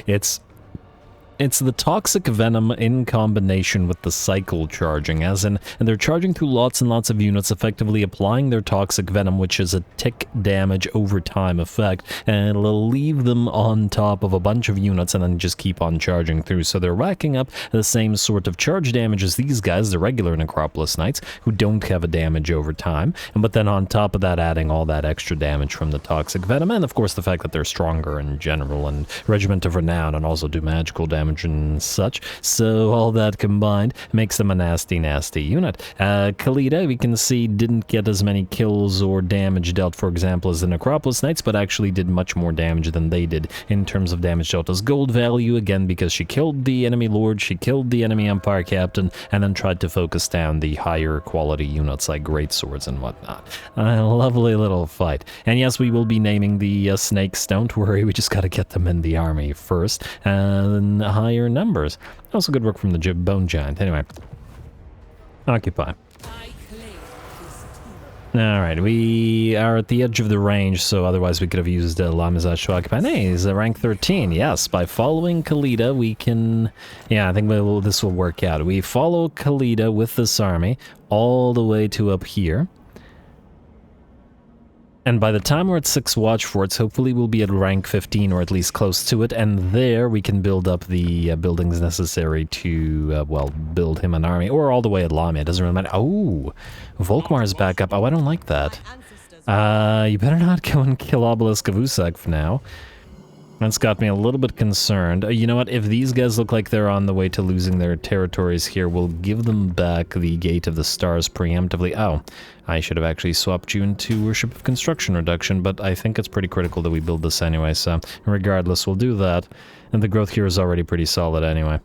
it's the toxic venom in combination with the cycle charging, and they're charging through lots and lots of units, effectively applying their toxic venom, which is a tick damage over time effect, and it'll leave them on top of a bunch of units and then just keep on charging through. So they're racking up the same sort of charge damage as these guys, the regular Necropolis Knights, who don't have a damage over time, but then on top of that adding all that extra damage from the toxic venom, and of course the fact that they're stronger in general and Regiment of Renown and also do magical damage and such. So all that combined makes them a nasty unit. Khalida, we can see, didn't get as many kills or damage dealt, for example, as the Necropolis Knights, but actually did much more damage than they did in terms of damage dealt as gold value, again because she killed the enemy lord, she killed the enemy Empire Captain, and then tried to focus down the higher quality units like great swords and whatnot. A lovely little fight. And yes, we will be naming the snakes, don't worry, we just gotta get them in the army first, and higher numbers. Also good work from the Bone Giant. Anyway, occupy. Alright, we are at the edge of the range, so otherwise we could have used Lamizat to occupy. Hey, he's a rank 13, yes. By following Khalida, we can... Yeah, I think this will work out. We follow Khalida with this army all the way to up here. And by the time we're at 6 Watchforts, hopefully we'll be at rank 15 or at least close to it, and there we can build up the buildings necessary to, build him an army. Or all the way at Lamia, it doesn't really matter. Oh, Volkmar's back up. Oh, I don't like that. You better not go and kill Obelisk of Usak for now. That's got me a little bit concerned. You know what? If these guys look like they're on the way to losing their territories here, we'll give them back the Gate of the Stars preemptively. Oh, I should have actually swapped you into Worship of Construction Reduction, but I think it's pretty critical that we build this anyway, so regardless, we'll do that. And the growth here is already pretty solid anyway.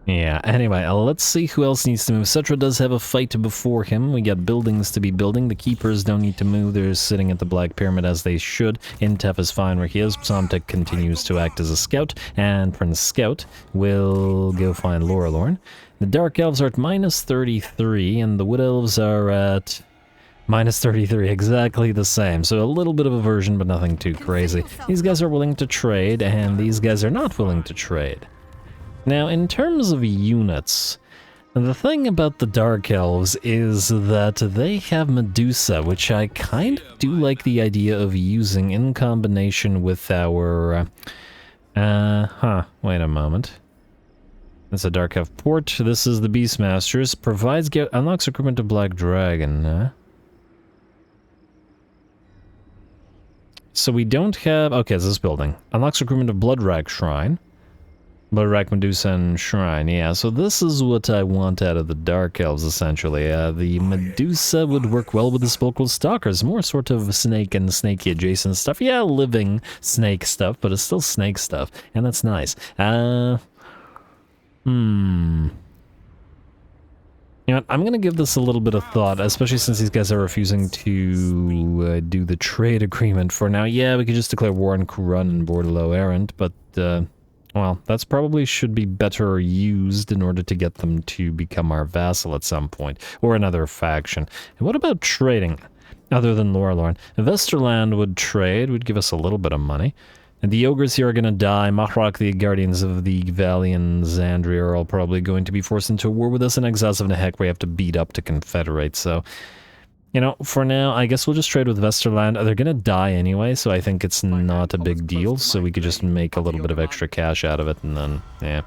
Yeah, anyway, let's see who else needs to move. Settra does have a fight before him. We got buildings to be building. The keepers don't need to move. They're sitting at the Black Pyramid as they should. Intef is fine where he is. Psalmtek continues to act as a scout, and Prince Scout will go find Lorelorn. The Dark Elves are at -33, and the Wood Elves are at -33, exactly the same. So a little bit of aversion, but nothing too crazy. These guys are willing to trade, and these guys are not willing to trade. Now, in terms of units, the thing about the Dark Elves is that they have Medusa, which I kind of do like the idea of using in combination with our... wait a moment. That's a Dark Elf port. This is the Beastmasters. Unlocks recruitment of Black Dragon. So we don't have... Okay, it's this building. Unlocks recruitment of Bloodrack Shrine. Bloodrack, Medusa, and Shrine, yeah. So this is what I want out of the Dark Elves, essentially. The Medusa would work well with the Sepulchral Stalkers. More sort of snake and snakey adjacent stuff. Yeah, living snake stuff, but it's still snake stuff. And that's nice. You know what, I'm going to give this a little bit of thought, especially since these guys are refusing to do the trade agreement for now. Yeah, we could just declare war on Kurun and Bordello Errant, but... well, that's probably should be better used in order to get them to become our vassal at some point, or another faction. And what about trading, other than Lorelorn? Vesterland would trade, would give us a little bit of money. And the ogres here are going to die. Mahrak, the guardians of the Valley, and Xandria are all probably going to be forced into war with us, and Exiles of Nehek we have to beat up to confederate, so... You know, for now, I guess we'll just trade with Vesterland. They're gonna die anyway, so I think it's not a big deal, so we could just make a little bit of extra cash out of it, and then, yeah.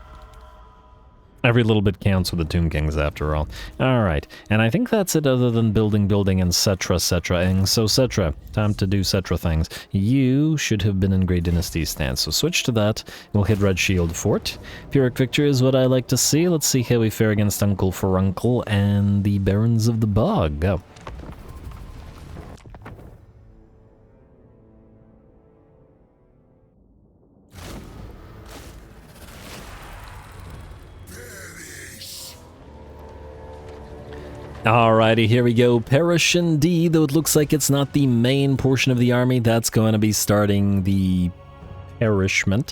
Every little bit counts with the Tomb Kings, after all. Alright, and I think that's it other than building, and Settra-ing. So Settra, time to do Settra things. You should have been in Grey Dynasty stance, so switch to that. We'll hit Red Shield Fort. Pyrrhic victory is what I like to see. Let's see how we fare against Uncle Furuncle and the Barons of the Bog. Go. Alrighty, here we go. Perish indeed, though it looks like it's not the main portion of the army. That's going to be starting the perishment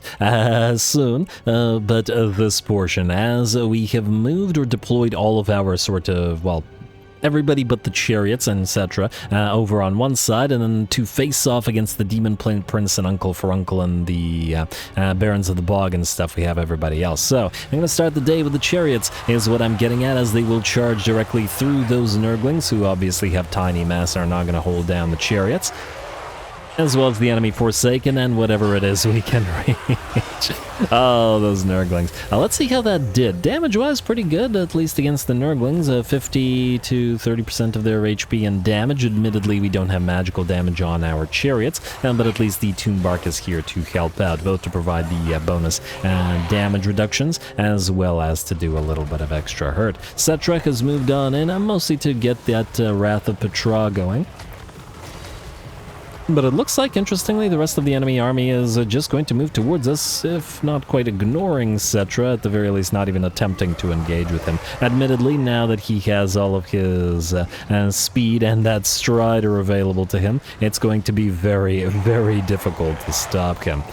soon. But this portion, as we have moved or deployed all of our sort of, well, everybody but the chariots and etc. Over on one side, and then to face off against the Demon Prince and Uncle Furuncle and the Barons of the Bog and stuff, we have everybody else. So, I'm going to start the day with the chariots, is what I'm getting at, as they will charge directly through those Nurglings, who obviously have tiny mass and are not going to hold down the chariots, as well as the enemy Forsaken and whatever it is we can reach. Oh, those Nurglings. Let's see how that did. Damage-wise, pretty good, at least against the Nurglings. 50 to 30% of their HP and damage. Admittedly, we don't have magical damage on our chariots, but at least the Tomb Bark is here to help out, both to provide the bonus damage reductions, as well as to do a little bit of extra hurt. Settra has moved on in, mostly to get that Wrath of Petra going. But it looks like, interestingly, the rest of the enemy army is just going to move towards us, if not quite ignoring Settra, at the very least not even attempting to engage with him. Admittedly, now that he has all of his speed and that strider available to him, it's going to be very, very difficult to stop him.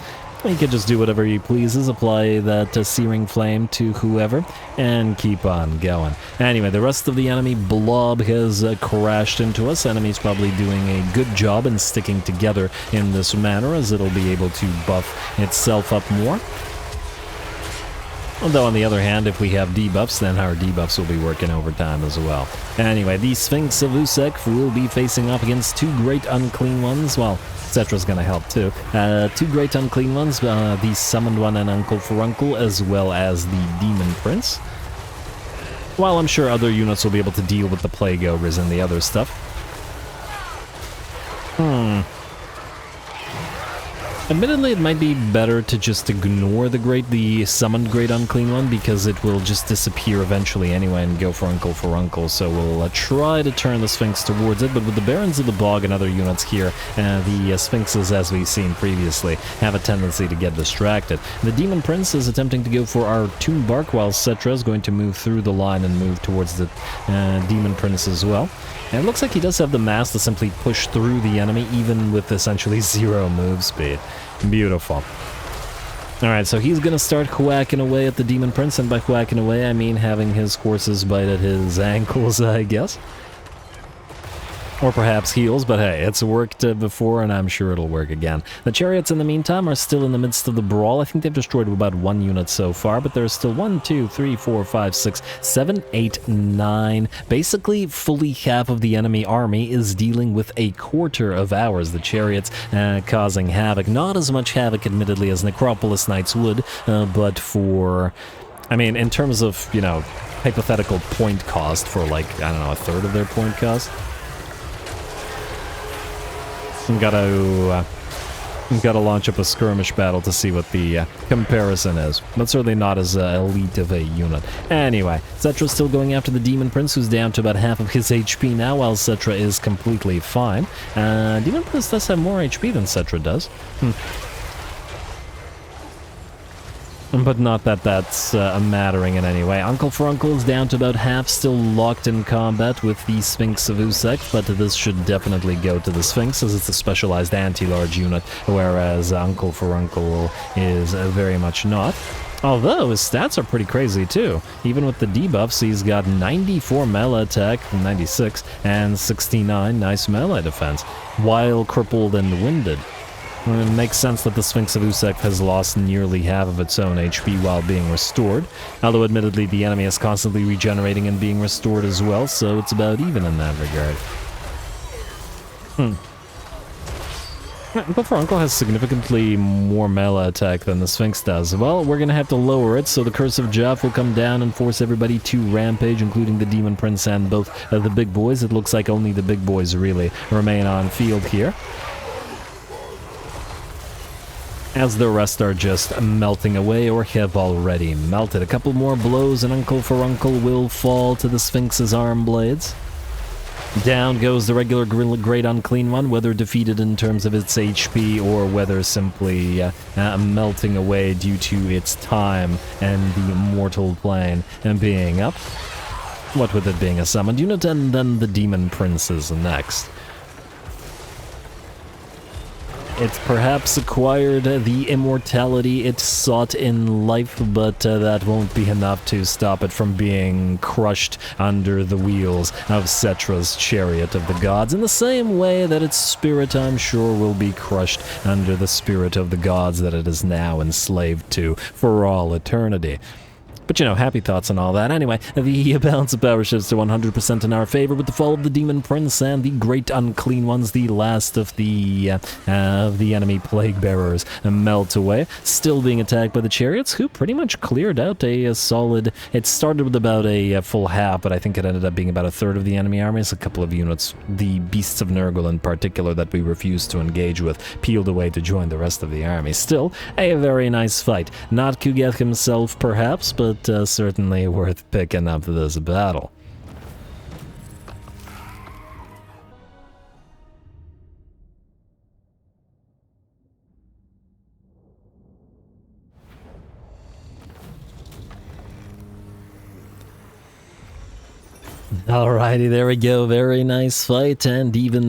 He could just do whatever he pleases, apply that searing flame to whoever, and keep on going. Anyway, the rest of the enemy blob has crashed into us. Enemy's probably doing a good job in sticking together in this manner, as it'll be able to buff itself up more. Although, on the other hand, if we have debuffs, then our debuffs will be working overtime as well. Anyway, the Sphinx of Usek will be facing off against two great unclean ones. Well, Settra's gonna help too. Two great unclean ones, the Summoned One and Uncle Furuncle, as well as the Demon Prince. While I'm sure other units will be able to deal with the Plague Ogres and the other stuff. Admittedly, it might be better to just ignore the summoned Great Unclean One, because it will just disappear eventually anyway and go for Uncle. So we'll try to turn the Sphinx towards it, but with the Barons of the Bog and other units here, the Sphinxes, as we've seen previously, have a tendency to get distracted. The Demon Prince is attempting to go for our Tomb Bark, while Settra is going to move through the line and move towards the Demon Prince as well. And it looks like he does have the mass to simply push through the enemy, even with essentially 0 move speed. Beautiful. Alright, so he's gonna start whacking away at the Demon Prince, and by whacking away, I mean having his horses bite at his ankles, I guess. Or perhaps heels, but hey, it's worked before, and I'm sure it'll work again. The chariots, in the meantime, are still in the midst of the brawl. I think they've destroyed about 1 unit so far, but there's still 1, 2, 3, 4, 5, 6, 7, 8, 9. Basically, fully half of the enemy army is dealing with a quarter of ours. The chariots causing havoc. Not as much havoc, admittedly, as Necropolis Knights would, but for... I mean, in terms of, you know, hypothetical point cost for, like, I don't know, a third of their point cost. Gotta launch up a skirmish battle to see what the comparison is, but certainly not as elite of a unit. Anyway, Settra's still going after the Demon Prince, who's down to about half of his HP now, while Settra is completely fine. Demon Prince does have more HP than Settra does. But not that that's mattering in any way. Uncle for Uncle is down to about half, still locked in combat with the Sphinx of Usek, but this should definitely go to the Sphinx, as it's a specialized anti-large unit, whereas Uncle for Uncle is very much not. Although his stats are pretty crazy too. Even with the debuffs, he's got 94 melee attack, 96, and 69 nice melee defense, while crippled and winded. It makes sense that the Sphinx of Usek has lost nearly half of its own HP while being restored, although admittedly the enemy is constantly regenerating and being restored as well, so it's about even in that regard. Uncle for Uncle has significantly more melee attack than the Sphinx does. Well, we're gonna have to lower it, so the Curse of Jaff will come down and force everybody to rampage, including the Demon Prince and both the big boys. It looks like only the big boys really remain on field here, as the rest are just melting away or have already melted. A couple more blows and Uncle for Uncle will fall to the Sphinx's arm blades. Down goes the regular Great Unclean One, whether defeated in terms of its HP or whether simply melting away due to its time and the mortal plane and being up. What with it being a summoned unit, and then the Demon Prince is next. It perhaps acquired the immortality it sought in life, but that won't be enough to stop it from being crushed under the wheels of Settra's Chariot of the Gods, in the same way that its spirit, I'm sure, will be crushed under the spirit of the gods that it is now enslaved to for all eternity. But, you know, happy thoughts and all that. Anyway, the balance of power shifts to 100% in our favor with the fall of the Demon Prince and the Great Unclean Ones, the last of the enemy Plague Bearers, melt away. Still being attacked by the Chariots, who pretty much cleared out a solid... It started with about a full half, but I think it ended up being about a third of the enemy army. It's a couple of units, the Beasts of Nurgle in particular, that we refused to engage with, peeled away to join the rest of the army. Still, a very nice fight. Not Kugeth himself, perhaps, but certainly worth picking up this battle. Alrighty, there we go. Very nice fight, and even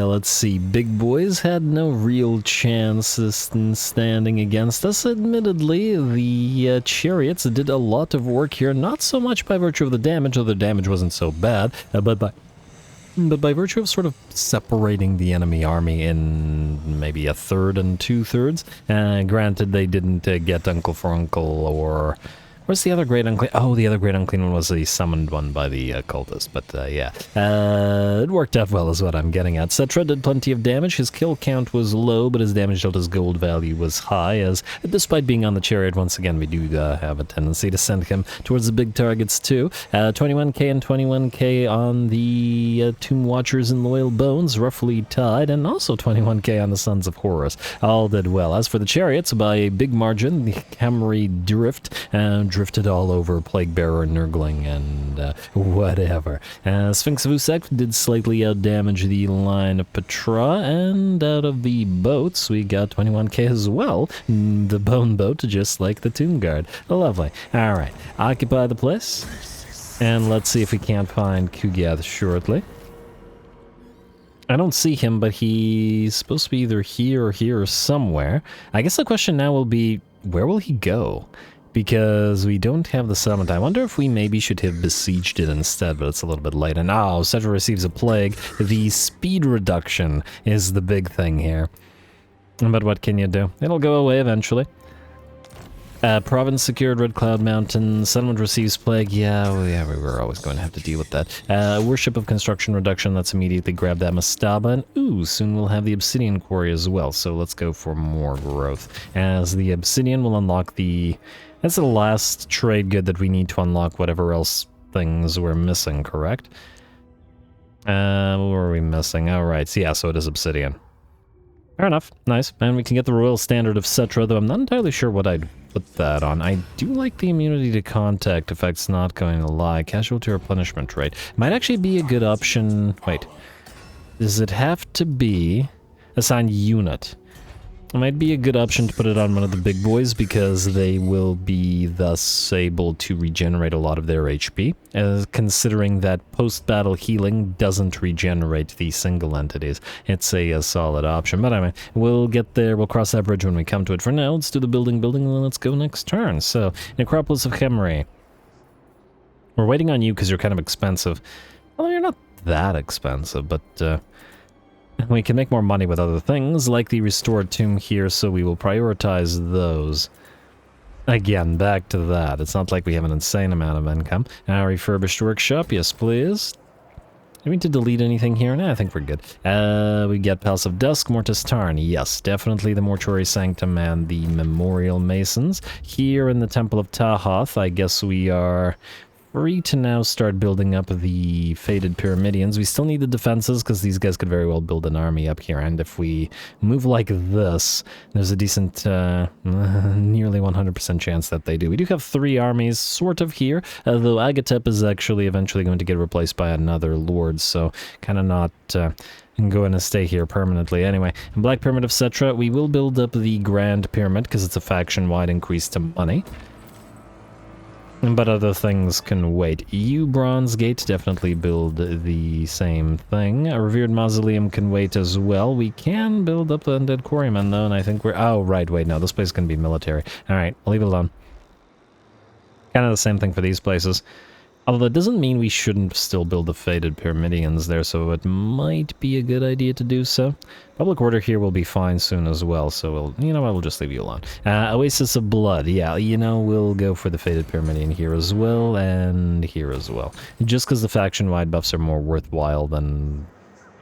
let's see, big boys had no real chance in standing against us. Admittedly, the chariots did a lot of work here, not so much by virtue of the damage, though the damage wasn't so bad, but by virtue of sort of separating the enemy army in maybe a third and 2/3. Granted, they didn't get Uncle for Uncle or Where's the other Great Unclean? Oh, the other Great Unclean one was the summoned one by the cultist, but yeah. It worked out well is what I'm getting at. Settra did plenty of damage. His kill count was low, but his damage dealt as gold value was high, as despite being on the chariot, once again, we do have a tendency to send him towards the big targets too. 21k and 21k on the Tomb Watchers and Loyal Bones, roughly tied, and also 21k on the Sons of Horus. All did well. As for the chariots, by a big margin, the Khemri drifted all over Plaguebearer, Nurgling, and whatever. Sphinx of Usek did slightly outdamage the line of Petra, and out of the boats, we got 21k as well. The Bone Boat, just like the Tomb Guard. Lovely. Alright, occupy the place, and let's see if we can't find Kugiath shortly. I don't see him, but he's supposed to be either here or here or somewhere. I guess the question now will be, where will he go? Because we don't have the summit. I wonder if we maybe should have besieged it instead, but it's a little bit late. And now, Settra receives a plague. The speed reduction is the big thing here. But what can you do? It'll go away eventually. Province secured, Red Cloud Mountain. Settlement receives plague. Yeah, we were always going to have to deal with that. Worship of construction reduction. Let's immediately grab that Mastaba. And ooh, soon we'll have the Obsidian Quarry as well. So let's go for more growth. As the Obsidian will unlock the... That's the last trade good that we need to unlock whatever else things we're missing, correct? What were we missing? Oh, right. So, yeah, so it is Obsidian. Fair enough. Nice. And we can get the Royal Standard of Settra, though I'm not entirely sure what I'd put that on. I do like the immunity to contact effects, not going to lie. Casualty replenishment rate. Might actually be a good option. Wait. Does it have to be assigned unit? It might be a good option to put it on one of the big boys because they will be thus able to regenerate a lot of their HP, considering that post-battle healing doesn't regenerate the single entities. It's a solid option, but anyway, we'll get there, we'll cross that bridge when we come to it. For now, let's do the building, and then let's go next turn. So, Necropolis of Khemri. We're waiting on you because you're kind of expensive. Well, you're not that expensive, but we can make more money with other things, like the restored tomb here, so we will prioritize those. Again, back to that. It's not like we have an insane amount of income. Refurbished workshop, yes please. Do we need to delete anything here? No, I think we're good. We get Palace of Dusk, Mortis Tarn. Yes, definitely the Mortuary Sanctum and the Memorial Masons. Here in the Temple of Tahoth, I guess we are free to now start building up the Fated Pyramidians. We still need the defenses because these guys could very well build an army up here, and if we move like this, there's a decent, nearly 100% chance that they do. We do have 3 armies sort of here, though Agatep is actually eventually going to get replaced by another lord, so kind of not going to stay here permanently. Anyway, in Black Pyramid of Settra, we will build up the Grand Pyramid because it's a faction-wide increase to money. But other things can wait. EU Bronze Gate, definitely build the same thing. A Revered Mausoleum can wait as well. We can build up the Undead Quarrymen though, and I think we're... Oh, right, wait, no, this place is going to be military. Alright, I'll leave it alone. Kind of the same thing for these places. Although that doesn't mean we shouldn't still build the Fated Pyramidians there, so it might be a good idea to do so. Public order here will be fine soon as well, so we'll, you know what, we'll just leave you alone. Oasis of Blood, yeah, you know, we'll go for the Fated Pyramidian here as well, and here as well. Just because the faction-wide buffs are more worthwhile than...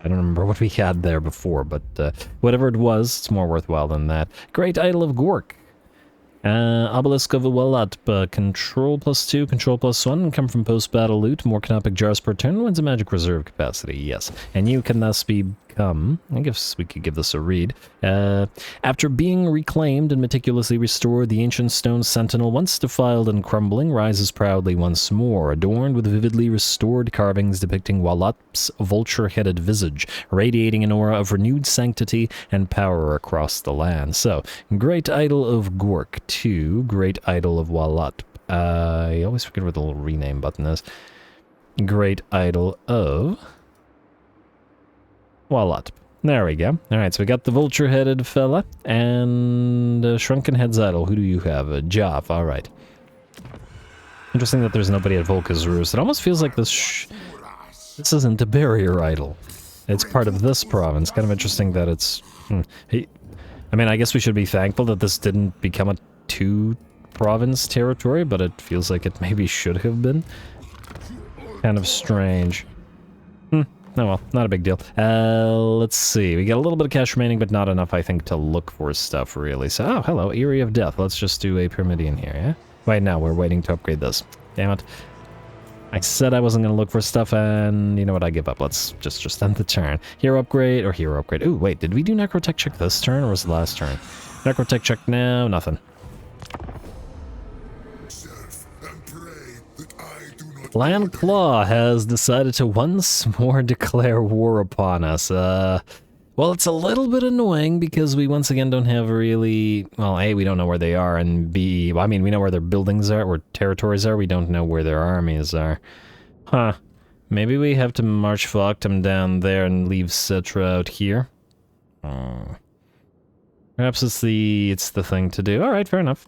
I don't remember what we had there before, but whatever it was, it's more worthwhile than that. Great Idol of Gork. Obelisk of Walat, control +2, control +1, come from post-battle loot, more canopic jars per turn, wins a magic reserve capacity, yes. And you can thus become, I guess we could give this a read. After being reclaimed and meticulously restored, the ancient stone sentinel, once defiled and crumbling, rises proudly once more, adorned with vividly restored carvings depicting Walat's vulture-headed visage, radiating an aura of renewed sanctity and power across the land. So, Great Idol of Gork 2, Great Idol of Walat. I always forget where the little rename button is. Great Idol of Walat. There we go. Alright, so we got the vulture-headed fella, and Shrunken Head's Idol. Who do you have? Joff, alright. Interesting that there's nobody at Volca's Roost. It almost feels like this isn't a barrier idol. It's part of this province. Kind of interesting that it's... I mean, I guess we should be thankful that this didn't become a 2 province territory, but it feels like it maybe should have been. Kind of strange. Oh well, not a big deal. Let's see. We got a little bit of cash remaining, but not enough, I think, to look for stuff, really. So, oh, hello, Eerie of Death. Let's just do a Pyramidion here, yeah? Wait, no, we're waiting to upgrade this. Damn it. I said I wasn't going to look for stuff, and you know what, I give up. Let's just end the turn. Hero upgrade, or hero upgrade. Ooh, wait, did we do Necrotech check this turn, or was it last turn? Necrotech check now, nothing. Landclaw has decided to once more declare war upon us. Well, it's a little bit annoying because we once again don't have really... Well, A, we don't know where they are, and B... Well, I mean, we know where their buildings are, where territories are, we don't know where their armies are. Huh. Maybe we have to march Falkdom down there and leave Settra out here? Perhaps it's the thing to do. Alright, fair enough.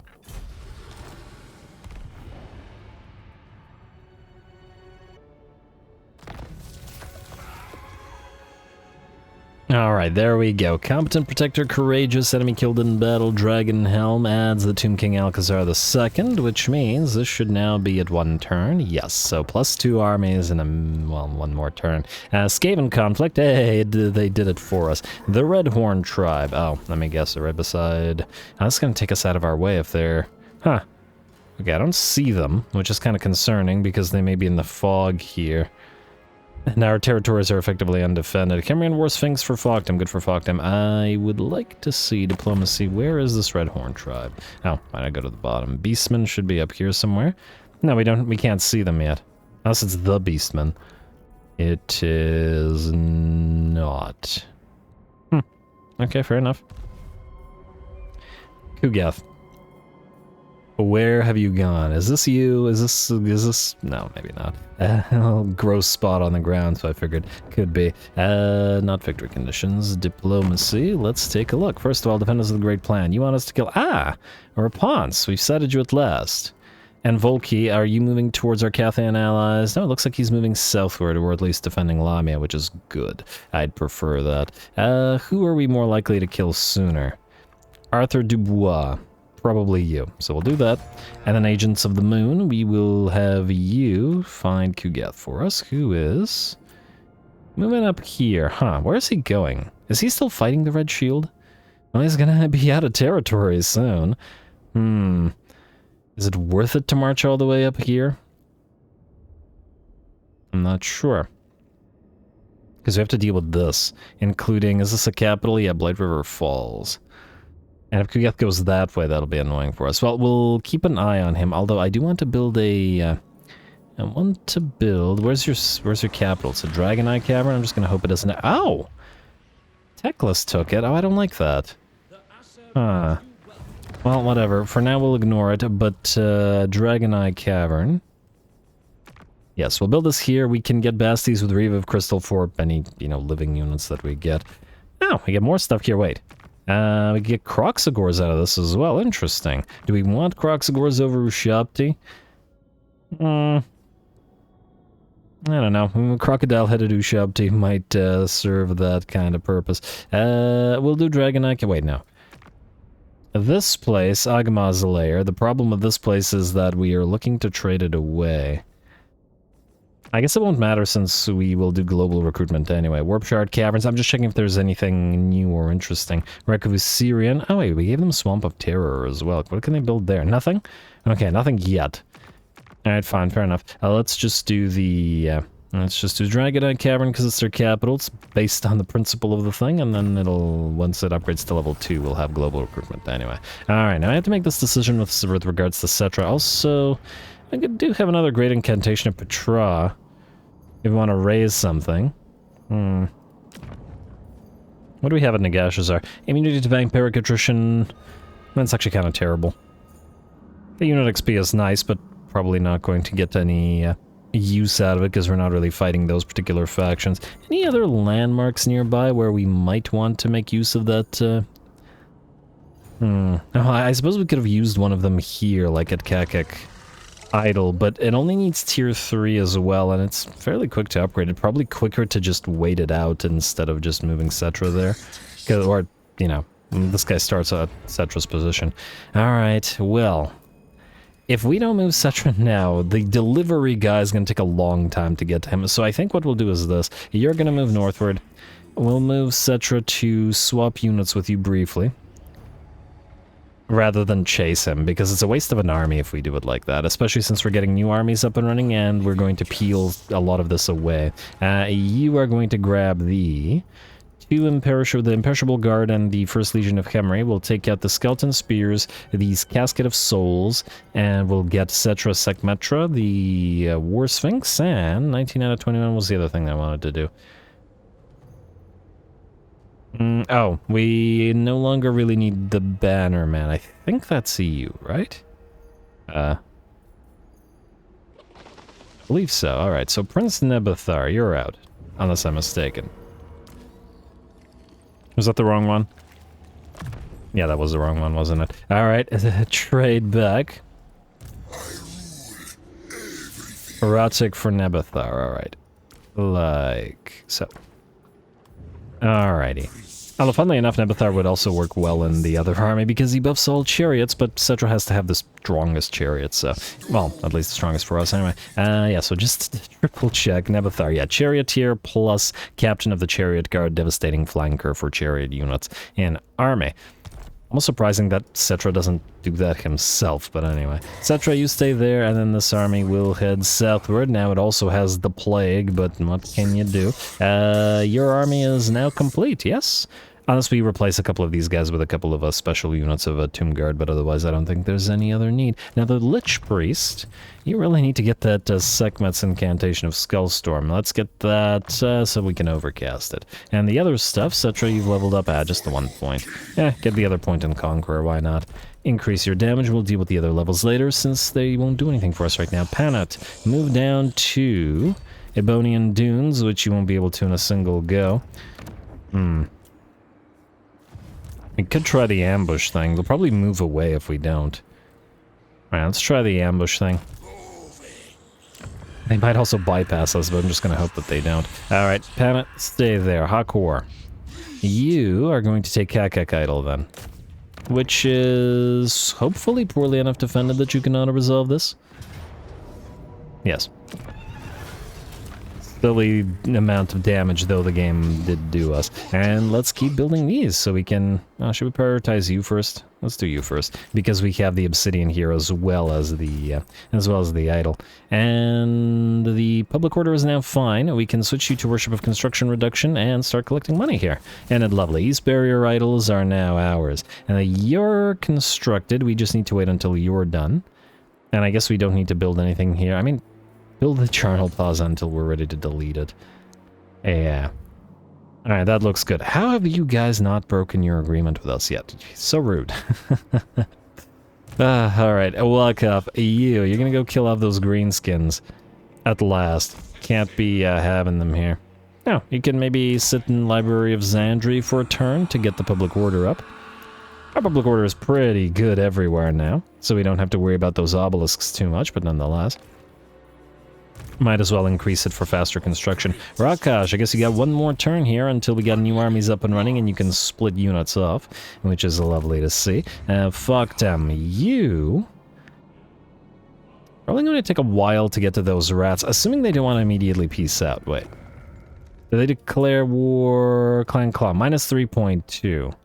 Alright, there we go. Competent Protector, Courageous, Enemy Killed in Battle, Dragon Helm adds the Tomb King Alcazar II, which means this should now be at 1 turn. Yes, so +2 armies and, well, 1 more turn. Skaven Conflict, hey, they did it for us. The Redhorn Tribe, oh, let me guess, they're right beside... that's gonna take us out of our way if they're... Huh. Okay, I don't see them, which is kind of concerning because they may be in the fog here. And our territories are effectively undefended. Khemri War Sphinx for Falkdom, good for Falkdom. I would like to see diplomacy. Where is this Redhorn tribe? Oh, why not go to the bottom? Beastmen should be up here somewhere. No, we can't see them yet. Unless it's the Beastmen. It is not. Okay, fair enough. Kugath. Where have you gone? Is this you? Is this... No, maybe not. Gross spot on the ground, so I figured could be. Not victory conditions. Diplomacy. Let's take a look. First of all, defenders of the Great Plan. You want us to kill... Ah! A Rapunce. We've sighted you at last. And Volki, are you moving towards our Cathan allies? No, it looks like he's moving southward, or at least defending Lamia, which is good. I'd prefer that. Who are we more likely to kill sooner? Arthur Dubois. Probably you. So we'll do that. And then Agents of the Moon, we will have you find Kugath for us, who is moving up here. Huh, where is he going? Is he still fighting the Red Shield? Well, he's gonna be out of territory soon. Is it worth it to march all the way up here? I'm not sure. Because we have to deal with this, including, is this a capital? Yeah, Blight River Falls. And if Kugath goes that way, that'll be annoying for us. Well, we'll keep an eye on him, although I do want to build a... I want to build... Where's your capital? It's a Dragon Eye Cavern? I'm just going to hope it doesn't... Ow! Teclis took it. Oh, I don't like that. Huh. Well, whatever. For now, we'll ignore it, but Dragon Eye Cavern... Yes, we'll build this here. We can get Basties with Reeve of Crystal for any, living units that we get. Oh, we get more stuff here. Wait. We get Croxagores out of this as well. Interesting. Do we want Croxagores over Ushabti? I don't know. Crocodile-headed Ushabti might serve that kind of purpose. We'll do Dragonite. Wait, no. This place, Agamaz's Lair, the problem with this place is that we are looking to trade it away. I guess it won't matter since we will do global recruitment anyway. Warp Shard Caverns, I'm just checking if there's anything new or interesting. Wreck of Syrian. Oh wait, we gave them Swamp of Terror as well. What can they build there? Nothing? Okay, nothing yet. Alright, fine, fair enough. Let's just do the... let's just do Dragonite Cavern because it's their capital. It's based on the principle of the thing, and then it'll... Once it upgrades to level 2, we'll have global recruitment anyway. Alright, now I have to make this decision with regards to Settra. Also... I do have another great incantation of Petra. If we want to raise something. What do we have at Nagashazar? Immunity to vampiric attrition. That's actually kind of terrible. The unit XP is nice, but probably not going to get any use out of it because we're not really fighting those particular factions. Any other landmarks nearby where we might want to make use of that? Oh, I suppose we could have used one of them here, like at Kakek Idle, but it only needs tier 3 as well, and it's fairly quick to upgrade. It's probably quicker to just wait it out instead of just moving Settra there. Or, this guy starts at Settra's position. Alright, well, if we don't move Settra now, the delivery guy is going to take a long time to get to him. So I think what we'll do is this. You're going to move northward. We'll move Settra to swap units with you briefly, rather than chase him, because it's a waste of an army if we do it like that, especially since we're getting new armies up and running, and we're going to peel a lot of this away. You are going to grab the Imperishable Guard and the First Legion of Khemri. We'll take out the Skeleton Spears, these Casket of Souls, and we'll get Settra Sekhmetra, the War Sphinx, and 19 out of 21 was the other thing I wanted to do. Oh, we no longer really need the banner, man. I think that's you, right? I believe so. Alright, so Prince Nebuthar, you're out. Unless I'm mistaken. Was that the wrong one? Yeah, that was the wrong one, wasn't it? Alright, trade back. Ratik for Nebuthar, alright. Like so. Alrighty. Although, funnily enough, Nebuthar would also work well in the other army because he buffs all chariots, but Settra has to have the strongest chariots, so... Well, at least the strongest for us, anyway. Yeah, so just triple check. Nebuthar, yeah, charioteer plus captain of the chariot guard, devastating flanker for chariot units in army. Almost surprising that Settra doesn't do that himself, but anyway. Settra, you stay there, and then this army will head southward. Now it also has the plague, but what can you do? Your army is now complete, yes? Unless we replace a couple of these guys with a couple of special units of a Tomb Guard, but otherwise I don't think there's any other need. Now the Lich Priest, you really need to get that Sekhmet's Incantation of Skullstorm. Let's get that so we can overcast it. And the other stuff, Settra, you've leveled up at just the 1 point. Get the other point in Conqueror, why not? Increase your damage, we'll deal with the other levels later since they won't do anything for us right now. Panat, move down to Ebonian Dunes, which you won't be able to in a single go. We could try the ambush thing. They'll probably move away if we don't. Alright, let's try the ambush thing. They might also bypass us, but I'm just going to hope that they don't. Alright, Panat, stay there. Hakor. You are going to take Kakak Idol then. Which is hopefully poorly enough defended that you can auto-resolve this. Yes. Silly amount of damage, though, the game did do us. And let's keep building these so we can... should we prioritize you first? Let's do you first, because we have the Obsidian here as well as the idol. And the public order is now fine. We can switch you to Worship of Construction Reduction and start collecting money here. And it lovely. East Barrier idols are now ours. And you're constructed. We just need to wait until you're done. And I guess we don't need to build anything here. I mean... Build the Charnel Plaza until we're ready to delete it. Yeah. Alright, that looks good. How have you guys not broken your agreement with us yet? So rude. Alright, walk up. You're gonna go kill off those greenskins. At last. Can't be having them here. No, you can maybe sit in Library of Xandri for a turn to get the public order up. Our public order is pretty good everywhere now, so we don't have to worry about those obelisks too much, but nonetheless. Might as well increase it for faster construction. Rakash, I guess you got one more turn here until we got new armies up and running and you can split units off, which is lovely to see. Fuck them. You... Probably going to take a while to get to those rats, assuming they don't want to immediately peace out. Wait. Do they declare war? Clan Claw, minus 3.2.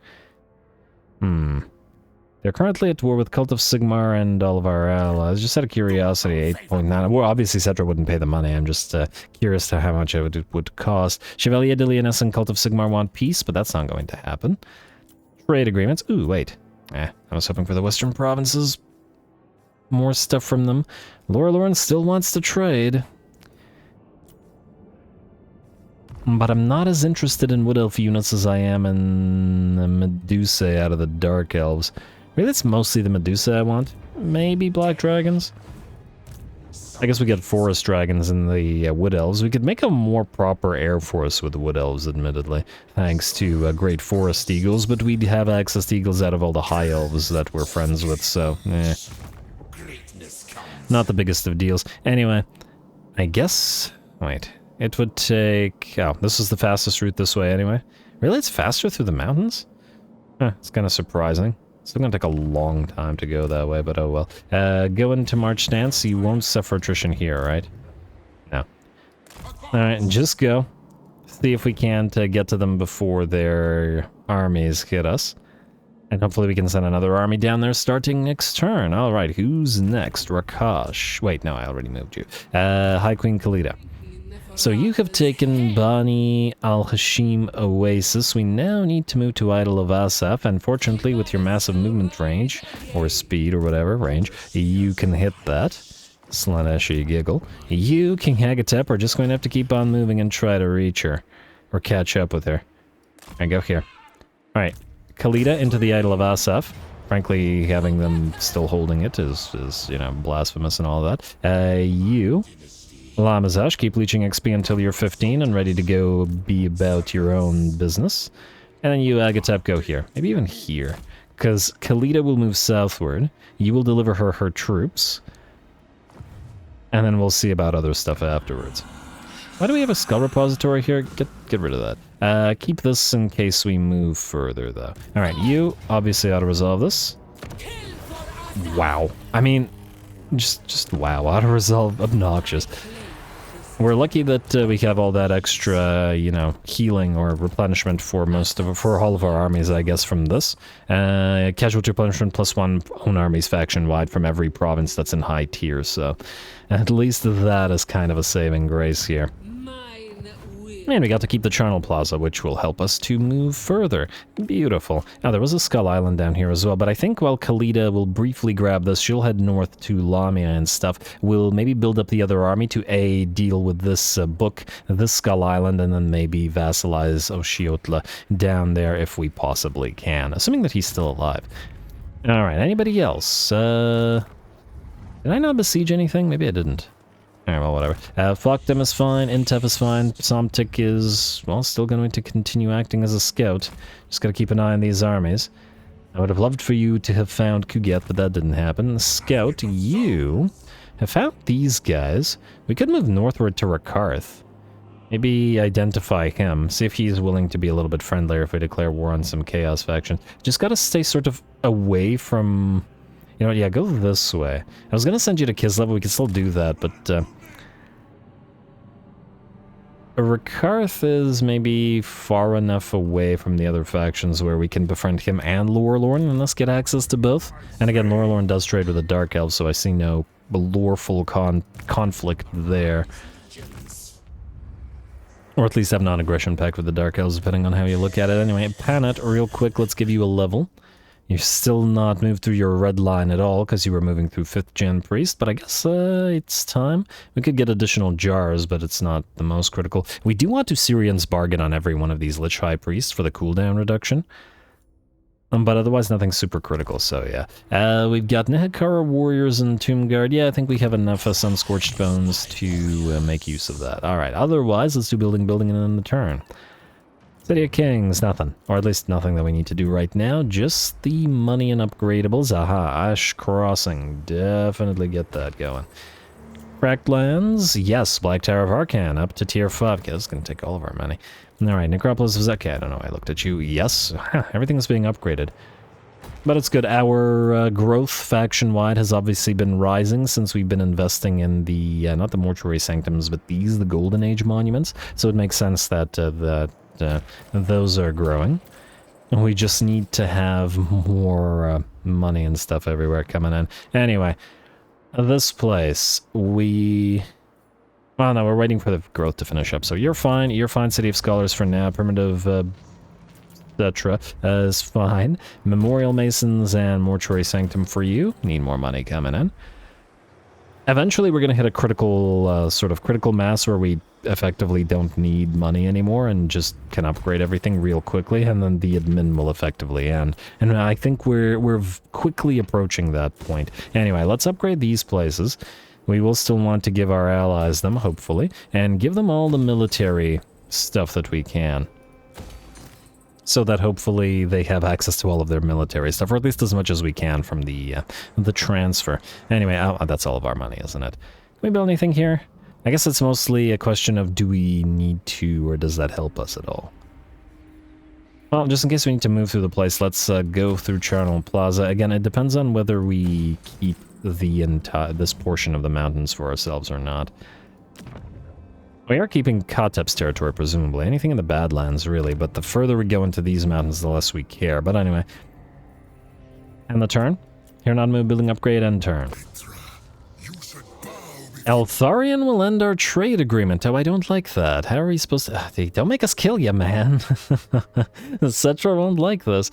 They're currently at war with Cult of Sigmar and all of our allies. Just out of curiosity, 8.9. Well, obviously Settra wouldn't pay the money. I'm just curious to how much it would cost. Chevalier de Lyonesse and Cult of Sigmar want peace, but that's not going to happen. Trade agreements. Ooh, wait. I was hoping for the Western Provinces. More stuff from them. Laura Lauren still wants to trade. But I'm not as interested in Wood Elf units as I am in the Medusa out of the Dark Elves. Maybe it's mostly the Medusa I want. Maybe Black Dragons? I guess we get Forest Dragons in the Wood Elves. We could make a more proper Air Force with the Wood Elves, admittedly. Thanks to Great Forest Eagles, but we'd have access to Eagles out of all the High Elves that we're friends with, so... Not the biggest of deals. Anyway, I guess... Wait. It would take... Oh, this is the fastest route this way anyway. Really? It's faster through the mountains? It's kind of surprising. It's gonna take a long time to go that way, but oh well. Go into March stance. You won't suffer attrition here, right? No. Alright, and just go. See if we can to get to them before their armies hit us. And hopefully we can send another army down there starting next turn. Alright, who's next? Rakash. Wait, no, I already moved you. High Queen Khalida. So you have taken Bani al-Hashim Oasis. We now need to move to Idol of Asaf, and fortunately with your massive movement range, or speed or whatever, range, you can hit that. Slaneshi giggle. You, King Hagatep, are just going to have to keep on moving and try to reach her. Or catch up with her. Alright, go here. Alright, Khalida into the Idol of Asaf. Frankly, having them still holding it is you know, blasphemous and all that. You... Lamazash, keep leeching XP until you're 15 and ready to go be about your own business. And then you, Agatep, go here. Maybe even here. Because Khalida will move southward. You will deliver her troops. And then we'll see about other stuff afterwards. Why do we have a skull repository here? Get rid of that. Keep this in case we move further, though. Alright, you obviously auto-resolve this. Wow. I mean, just wow. Auto-resolve, obnoxious. We're lucky that we have all that extra, you know, healing or replenishment for all of our armies, I guess, from this. Casualty replenishment +1 own armies faction-wide from every province that's in high tier, so at least that is kind of a saving grace here. And we got to keep the Charnel Plaza, which will help us to move further. Beautiful. Now, there was a Skull Island down here as well, but I think while Khalida will briefly grab this, she'll head north to Lamia and stuff. We'll maybe build up the other army to A, deal with this book, this Skull Island, and then maybe vassalize Oshiotla down there if we possibly can, assuming that he's still alive. Alright, anybody else? Did I not besiege anything? Maybe I didn't. Alright, well, whatever. Flochdem is fine, Intef is fine, Somtic is, well, still going to continue acting as a scout. Just gotta keep an eye on these armies. I would have loved for you to have found Kuget, but that didn't happen. Scout, you have found these guys. We could move northward to Rakarth. Maybe identify him, see if he's willing to be a little bit friendlier if we declare war on some Chaos faction. Just gotta stay sort of away from... You know what, yeah, go this way. I was gonna send you to Kislev, we can still do that, but, Rakarth is maybe far enough away from the other factions where we can befriend him and Lorelorn and thus get access to both. And again, Lorelorn does trade with the Dark Elves, so I see no loreful conflict there. Or at least have non-aggression pact with the Dark Elves, depending on how you look at it. Anyway, Panat, real quick, let's give you a level. You've still not moved through your red line at all, because you were moving through 5th Gen Priest, but I guess it's time. We could get additional jars, but it's not the most critical. We do want to Syrian's Bargain on every one of these Lich High Priests for the cooldown reduction. But otherwise nothing super critical, so yeah. We've got Nehekara Warriors and Tomb Guard. Yeah, I think we have enough Sun-Scorched Bones to make use of that. Alright, otherwise, let's do building, and then the turn. City of Kings, nothing. Or at least nothing that we need to do right now. Just the money and upgradables. Aha, Ash Crossing. Definitely get that going. Cracked Lands. Yes, Black Tower of Arcan up to tier 5. Okay, that's going to take all of our money. Alright, Necropolis of Zeka. I don't know, I looked at you. Yes, everything's being upgraded. But it's good. Our growth faction-wide has obviously been rising since we've been investing in the, not the Mortuary Sanctums, but these, the Golden Age monuments. So it makes sense that, those are growing. And we just need to have more money and stuff everywhere coming in. Anyway, this place, we... Oh no, we're waiting for the growth to finish up. So you're fine, City of Scholars for now. Primitive, etc. Is fine. Memorial Masons and Mortuary Sanctum for you. Need more money coming in. Eventually we're going to hit a critical, sort of critical mass where we effectively don't need money anymore and just can upgrade everything real quickly, and then the admin will effectively end. And I think we're quickly approaching that point. Anyway, let's upgrade these places. We will still want to give our allies them, hopefully, and give them all the military stuff that we can. So that hopefully they have access to all of their military stuff, or at least as much as we can from the transfer. Anyway, that's all of our money, isn't it? Can we build anything here? I guess it's mostly a question of do we need to, or does that help us at all? Well, just in case we need to move through the place, let's go through Charnel Plaza. Again, it depends on whether we keep this portion of the mountains for ourselves or not. We are keeping Katep's territory, presumably. Anything in the Badlands, really, but the further we go into these mountains, the less we care. But anyway. And the turn? Here not move, building upgrade, and turn. Eltharion will end our trade agreement. Oh, I don't like that. How are we supposed to... don't make us kill you, man. Settra won't like this.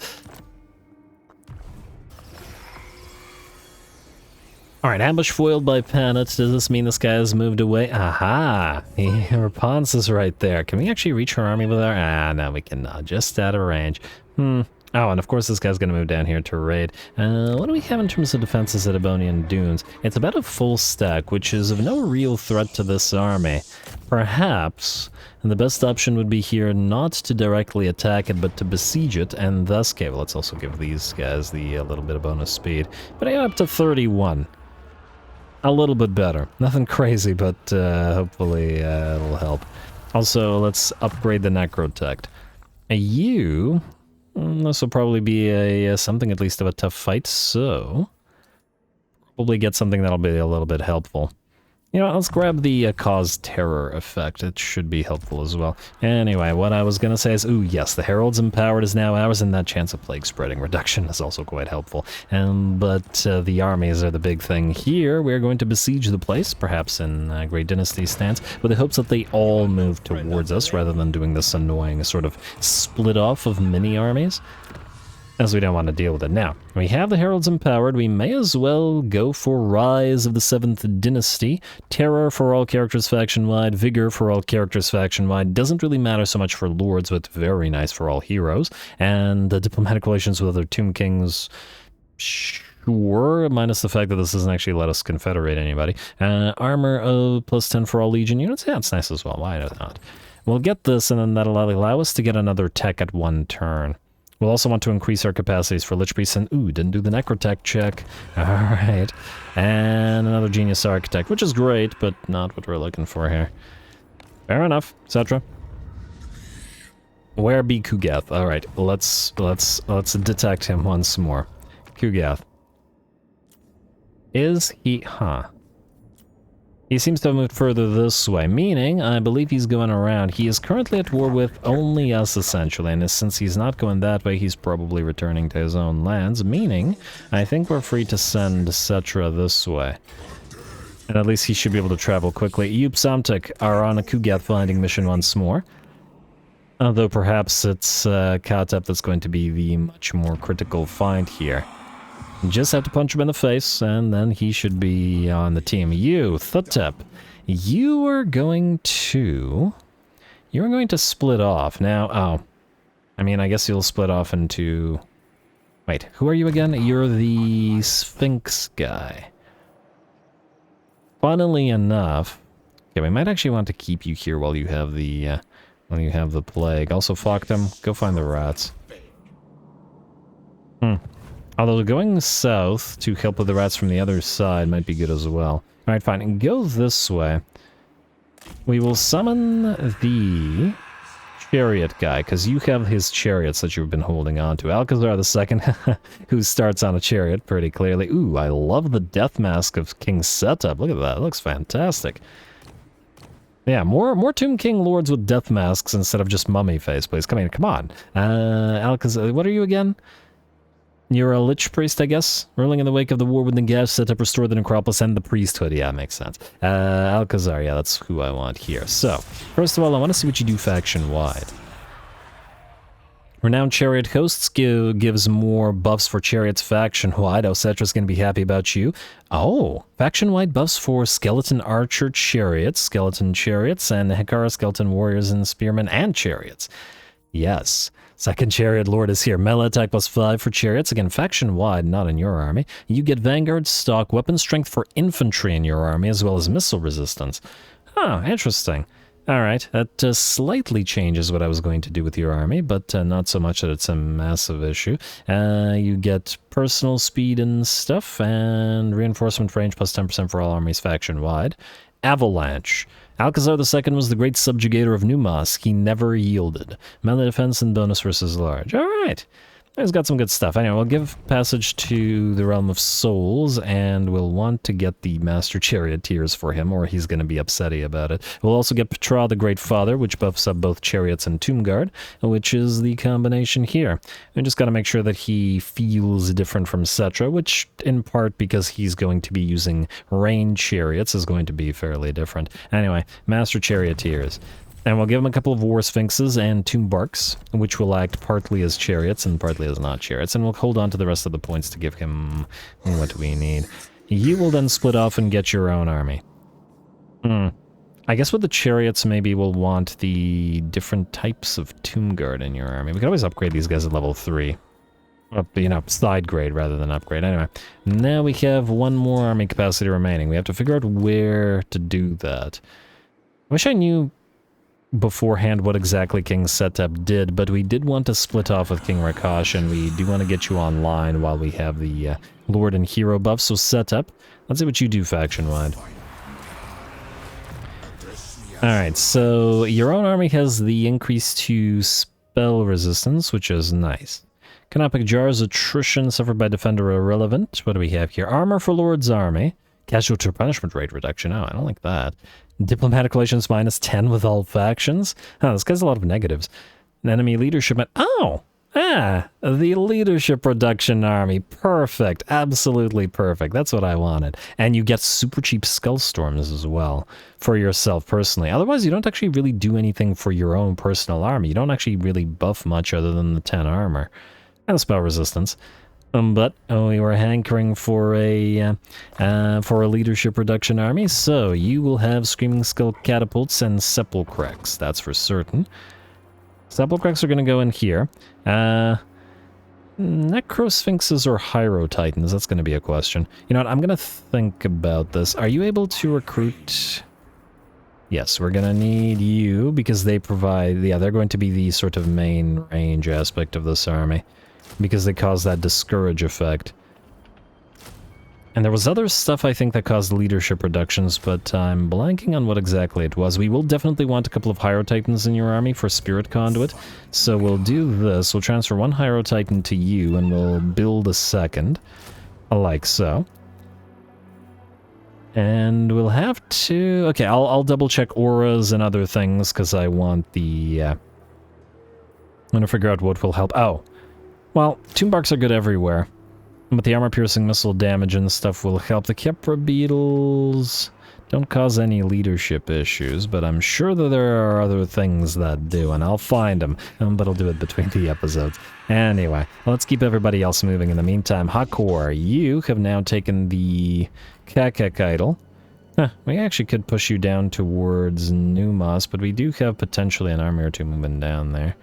Alright, ambush foiled by Panet. Does this mean this guy has moved away? Aha! Rapunz is right there. Can we actually reach her army with our... Ah, no, we cannot. Just out of range. Oh, and of course this guy's gonna move down here to raid. What do we have in terms of defenses at Ebonian Dunes? It's about a full stack, which is of no real threat to this army. Perhaps the best option would be here not to directly attack it, but to besiege it, and thus... Okay, well, let's also give these guys the little bit of bonus speed. But I got up to 31. A little bit better. Nothing crazy, but hopefully it'll help. Also, let's upgrade the Necrotect. You... This will probably be a something at least of a tough fight, so... Probably get something that'll be a little bit helpful. You know, let's grab the cause terror effect. It should be helpful as well. Anyway, what I was gonna say is, ooh, yes, the Herald's Empowered is now ours, and that chance of plague spreading reduction is also quite helpful. But the armies are the big thing here. We're going to besiege the place, perhaps in Great Dynasty stance, with the hopes that they all move towards us, rather than doing this annoying sort of split off of mini armies. As we don't want to deal with it now. We have the Heralds Empowered, we may as well go for Rise of the 7th Dynasty, Terror for all characters faction-wide, Vigor for all characters faction-wide, doesn't really matter so much for Lords, but very nice for all heroes, and the diplomatic relations with other Tomb Kings, sure, minus the fact that this doesn't actually let us confederate anybody. Armor of +10 for all Legion units, yeah, it's nice as well, why not? We'll get this, and then that'll allow us to get another tech at one turn. We'll also want to increase our capacities for Lich Priest, and ooh, didn't do the Necrotech check. Alright. And another Genius Architect, which is great, but not what we're looking for here. Fair enough, Settra. Where be Kugath? Alright, let's detect him once more. Kugath. Is he... Huh. He seems to have moved further this way, meaning, I believe he's going around. He is currently at war with only us, essentially, and since he's not going that way, he's probably returning to his own lands, meaning, I think we're free to send Settra this way. And at least he should be able to travel quickly. Yup Samtek are on a Kugath finding mission once more. Although perhaps it's Katep that's going to be the much more critical find here. Just have to punch him in the face, and then he should be on the team. You, Thutep, you are going to split off. Now, oh. I mean, I guess you'll split off into... Wait, who are you again? You're the Sphinx guy. Funnily enough... Okay, we might actually want to keep you here while you have the plague. Also, Faktum, go find the rats. Although going south to help with the rats from the other side might be good as well. Alright, fine. And go this way. We will summon the chariot guy, because you have his chariots that you've been holding on to. Alcazar the Second, who starts on a chariot pretty clearly. Ooh, I love the death mask of King Settra. Look at that. It looks fantastic. Yeah, more Tomb King lords with death masks instead of just mummy face, please. Come on. Alcazar, what are you again? You're a Lich Priest, I guess? Ruling in the wake of the war with Nagash, set up, restored the Necropolis, and the priesthood. Yeah, makes sense. Alcazar, yeah, that's who I want here. So, first of all, I want to see what you do faction-wide. Renowned Chariot Hosts gives more buffs for Chariots faction-wide. Oh, Settra's going to be happy about you. Oh, faction-wide buffs for Skeleton Archer Chariots, Skeleton Chariots, and Hekara Skeleton Warriors and Spearmen and Chariots. Yes. Second Chariot Lord is here. Melee attack +5 for chariots. Again, faction-wide, not in your army. You get Vanguard, stock, weapon strength for infantry in your army, as well as missile resistance. Oh, interesting. Alright, that slightly changes what I was going to do with your army, but not so much that it's a massive issue. You get personal speed and stuff, and reinforcement range +10% for all armies faction-wide. Avalanche. Alcazar II was the great subjugator of Numas. He never yielded. Melee defense and bonus versus large. Alright. He's got some good stuff. Anyway, we'll give passage to the Realm of Souls, and we'll want to get the Master Charioteers for him, or he's going to be upsetty about it. We'll also get Petra the Great Father, which buffs up both Chariots and Tomb Guard, which is the combination here. We just got to make sure that he feels different from Settra, which, in part because he's going to be using Rain Chariots, is going to be fairly different. Anyway, Master Charioteers. And we'll give him a couple of War Sphinxes and Tomb Barks, which will act partly as chariots and partly as not chariots. And we'll hold on to the rest of the points to give him what we need. You will then split off and get your own army. I guess with the chariots, maybe we'll want the different types of Tomb Guard in your army. We can always upgrade these guys at level 3. Up, you know, side grade rather than upgrade. Anyway, now we have one more army capacity remaining. We have to figure out where to do that. I wish I knew beforehand what exactly King Setep did, but we did want to split off with King Rakash, and we do want to get you online while we have the Lord and Hero buff. So Setep, let's see what you do faction-wide. Alright, so your own army has the increase to spell resistance, which is nice. Canopic Jars, attrition suffered by defender irrelevant. What do we have here? Armor for Lord's army. Casualty punishment rate reduction. Oh, I don't like that. Diplomatic relations -10 with all factions. Oh, this guy's a lot of negatives. Enemy leadership. The leadership reduction army. Perfect. Absolutely perfect. That's what I wanted. And you get super cheap skull storms as well for yourself personally. Otherwise, you don't actually really do anything for your own personal army. You don't actually really buff much other than the 10 armor and spell resistance. But we were hankering for a leadership reduction army, so you will have Screaming Skull Catapults and Sepulchrex, that's for certain. Sepulchrex are going to go in here. Necrosphinxes or Hyro Titans, that's going to be a question. You know what, I'm going to think about this. Are you able to recruit? Yes, we're going to need you, because they provide, yeah, they're going to be the sort of main range aspect of this army, because they cause that discourage effect. And there was other stuff I think that caused leadership reductions, but I'm blanking on what exactly it was. We will definitely want a couple of Hyro Titans in your army for Spirit Conduit, so we'll do this. We'll transfer one Hyro Titan to you, and we'll build a second, like so. And we'll have to... Okay, I'll double-check auras and other things, because I want the... I'm going to figure out what will help. Oh. Well, Tomb Barks are good everywhere, but the armor-piercing missile damage and stuff will help. The Kepra Beetles don't cause any leadership issues, but I'm sure that there are other things that do, and I'll find them, but I'll do it between the episodes. Anyway, let's keep everybody else moving in the meantime. Hakor, you have now taken the Kakek Idol. We actually could push you down towards Numas, but we do have potentially an army or two moving down there.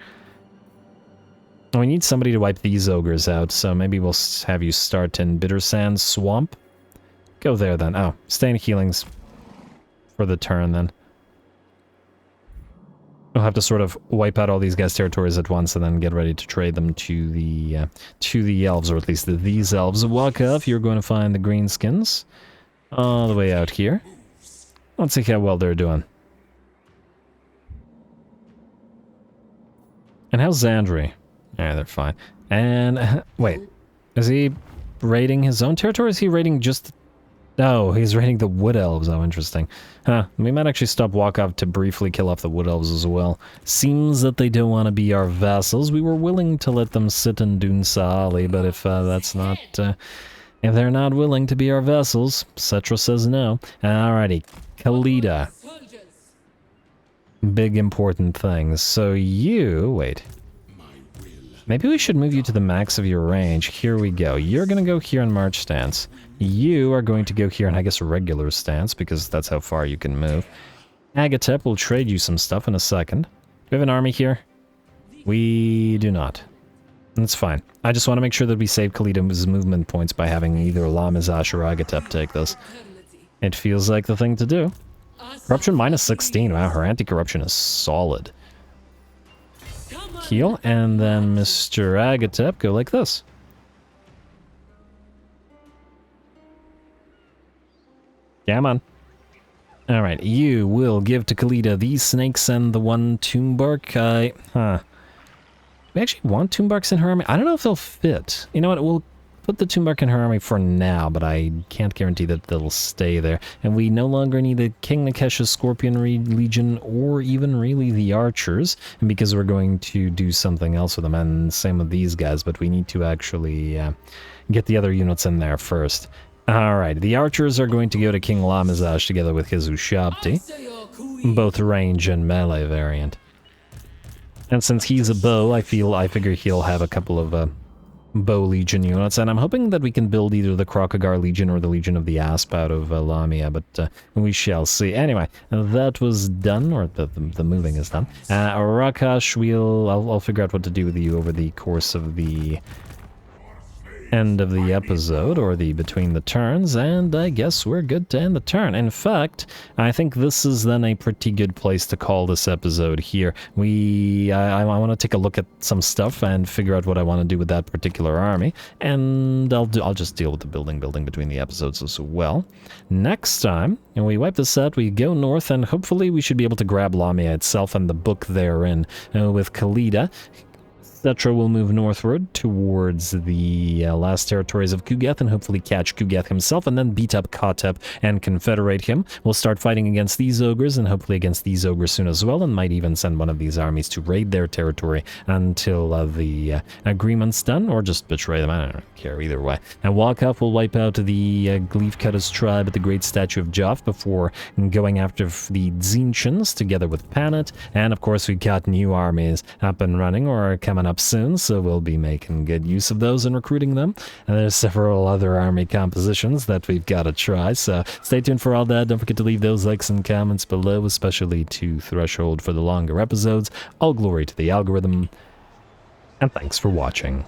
We need somebody to wipe these ogres out, so maybe we'll have you start in Bitter Sands Swamp. Go there then. Oh, stay in healings for the turn then. We'll have to sort of wipe out all these guys' territories at once and then get ready to trade them to the elves, or at least these elves. Walk off, you're going to find the greenskins all the way out here. Let's see how well they're doing. And how's Xandri? Yeah, they're fine. And, wait, is he raiding his own territory? Is he raiding just... Oh, he's raiding the Wood Elves. Oh, interesting. Huh, we might actually stop Walk-Off to briefly kill off the Wood Elves as well. Seems that they don't want to be our vassals. We were willing to let them sit in Dun Saali, but if that's not... if they're not willing to be our vassals, Settra says no. Alrighty, Khalida. Big important things. So you... Wait. Maybe we should move you to the max of your range. Here we go. You're going to go here in March stance. You are going to go here in, I guess, regular stance, because that's how far you can move. Agatep will trade you some stuff in a second. Do we have an army here? We do not. That's fine. I just want to make sure that we save Khalida's movement points by having either Lamizash or Agatep take this. It feels like the thing to do. Corruption -16. Wow, her anti-corruption is solid. Heal, and then Mr. Agatep, go like this. Come on. Alright, you will give to Khalida these snakes and the one tomb bark. We actually want tomb barks in her army. I don't know if they'll fit. You know what, we'll put the tomb bark in her army for now, but I can't guarantee that they'll stay there. And we no longer need the King Nikesh's Scorpion Legion or even really the archers, and because we're going to do something else with them, and same with these guys, but we need to actually get the other units in there first. Alright, the archers are going to go to King Lamazaj together with his Ushabti, both range and melee variant. And since he's a bow, I figure he'll have a couple of bow legion units, and I'm hoping that we can build either the Krokagar Legion or the Legion of the Asp out of Lamia, but we shall see. Anyway, that was done, or the moving is done. Rakash, I'll figure out what to do with you over the course of the end of the episode, or the between the turns, and I guess we're good to end the turn. In fact, I think this is then a pretty good place to call this episode here. I want to take a look at some stuff and figure out what I want to do with that particular army, and I'll just deal with the building between the episodes as well. Next time, and we wipe this out, we go north, and hopefully we should be able to grab Lamia itself and the book therein with Khalida. Settra will move northward towards the last territories of Kugath and hopefully catch Kugath himself and then beat up Kotep and confederate him. We'll start fighting against these ogres and hopefully against these ogres soon as well, and might even send one of these armies to raid their territory until the agreement's done, or just betray them. I don't care either way. And Walkup will wipe out the Gleefcutter's tribe at the Great Statue of Joff before going after the Tzeentchans together with Panet, and of course we've got new armies up and running or coming up soon, so we'll be making good use of those and recruiting them. And there's several other army compositions that we've got to try, so stay tuned for all that. Don't forget to leave those likes and comments below, especially to Threshold for the longer episodes. All glory to the algorithm, and thanks for watching.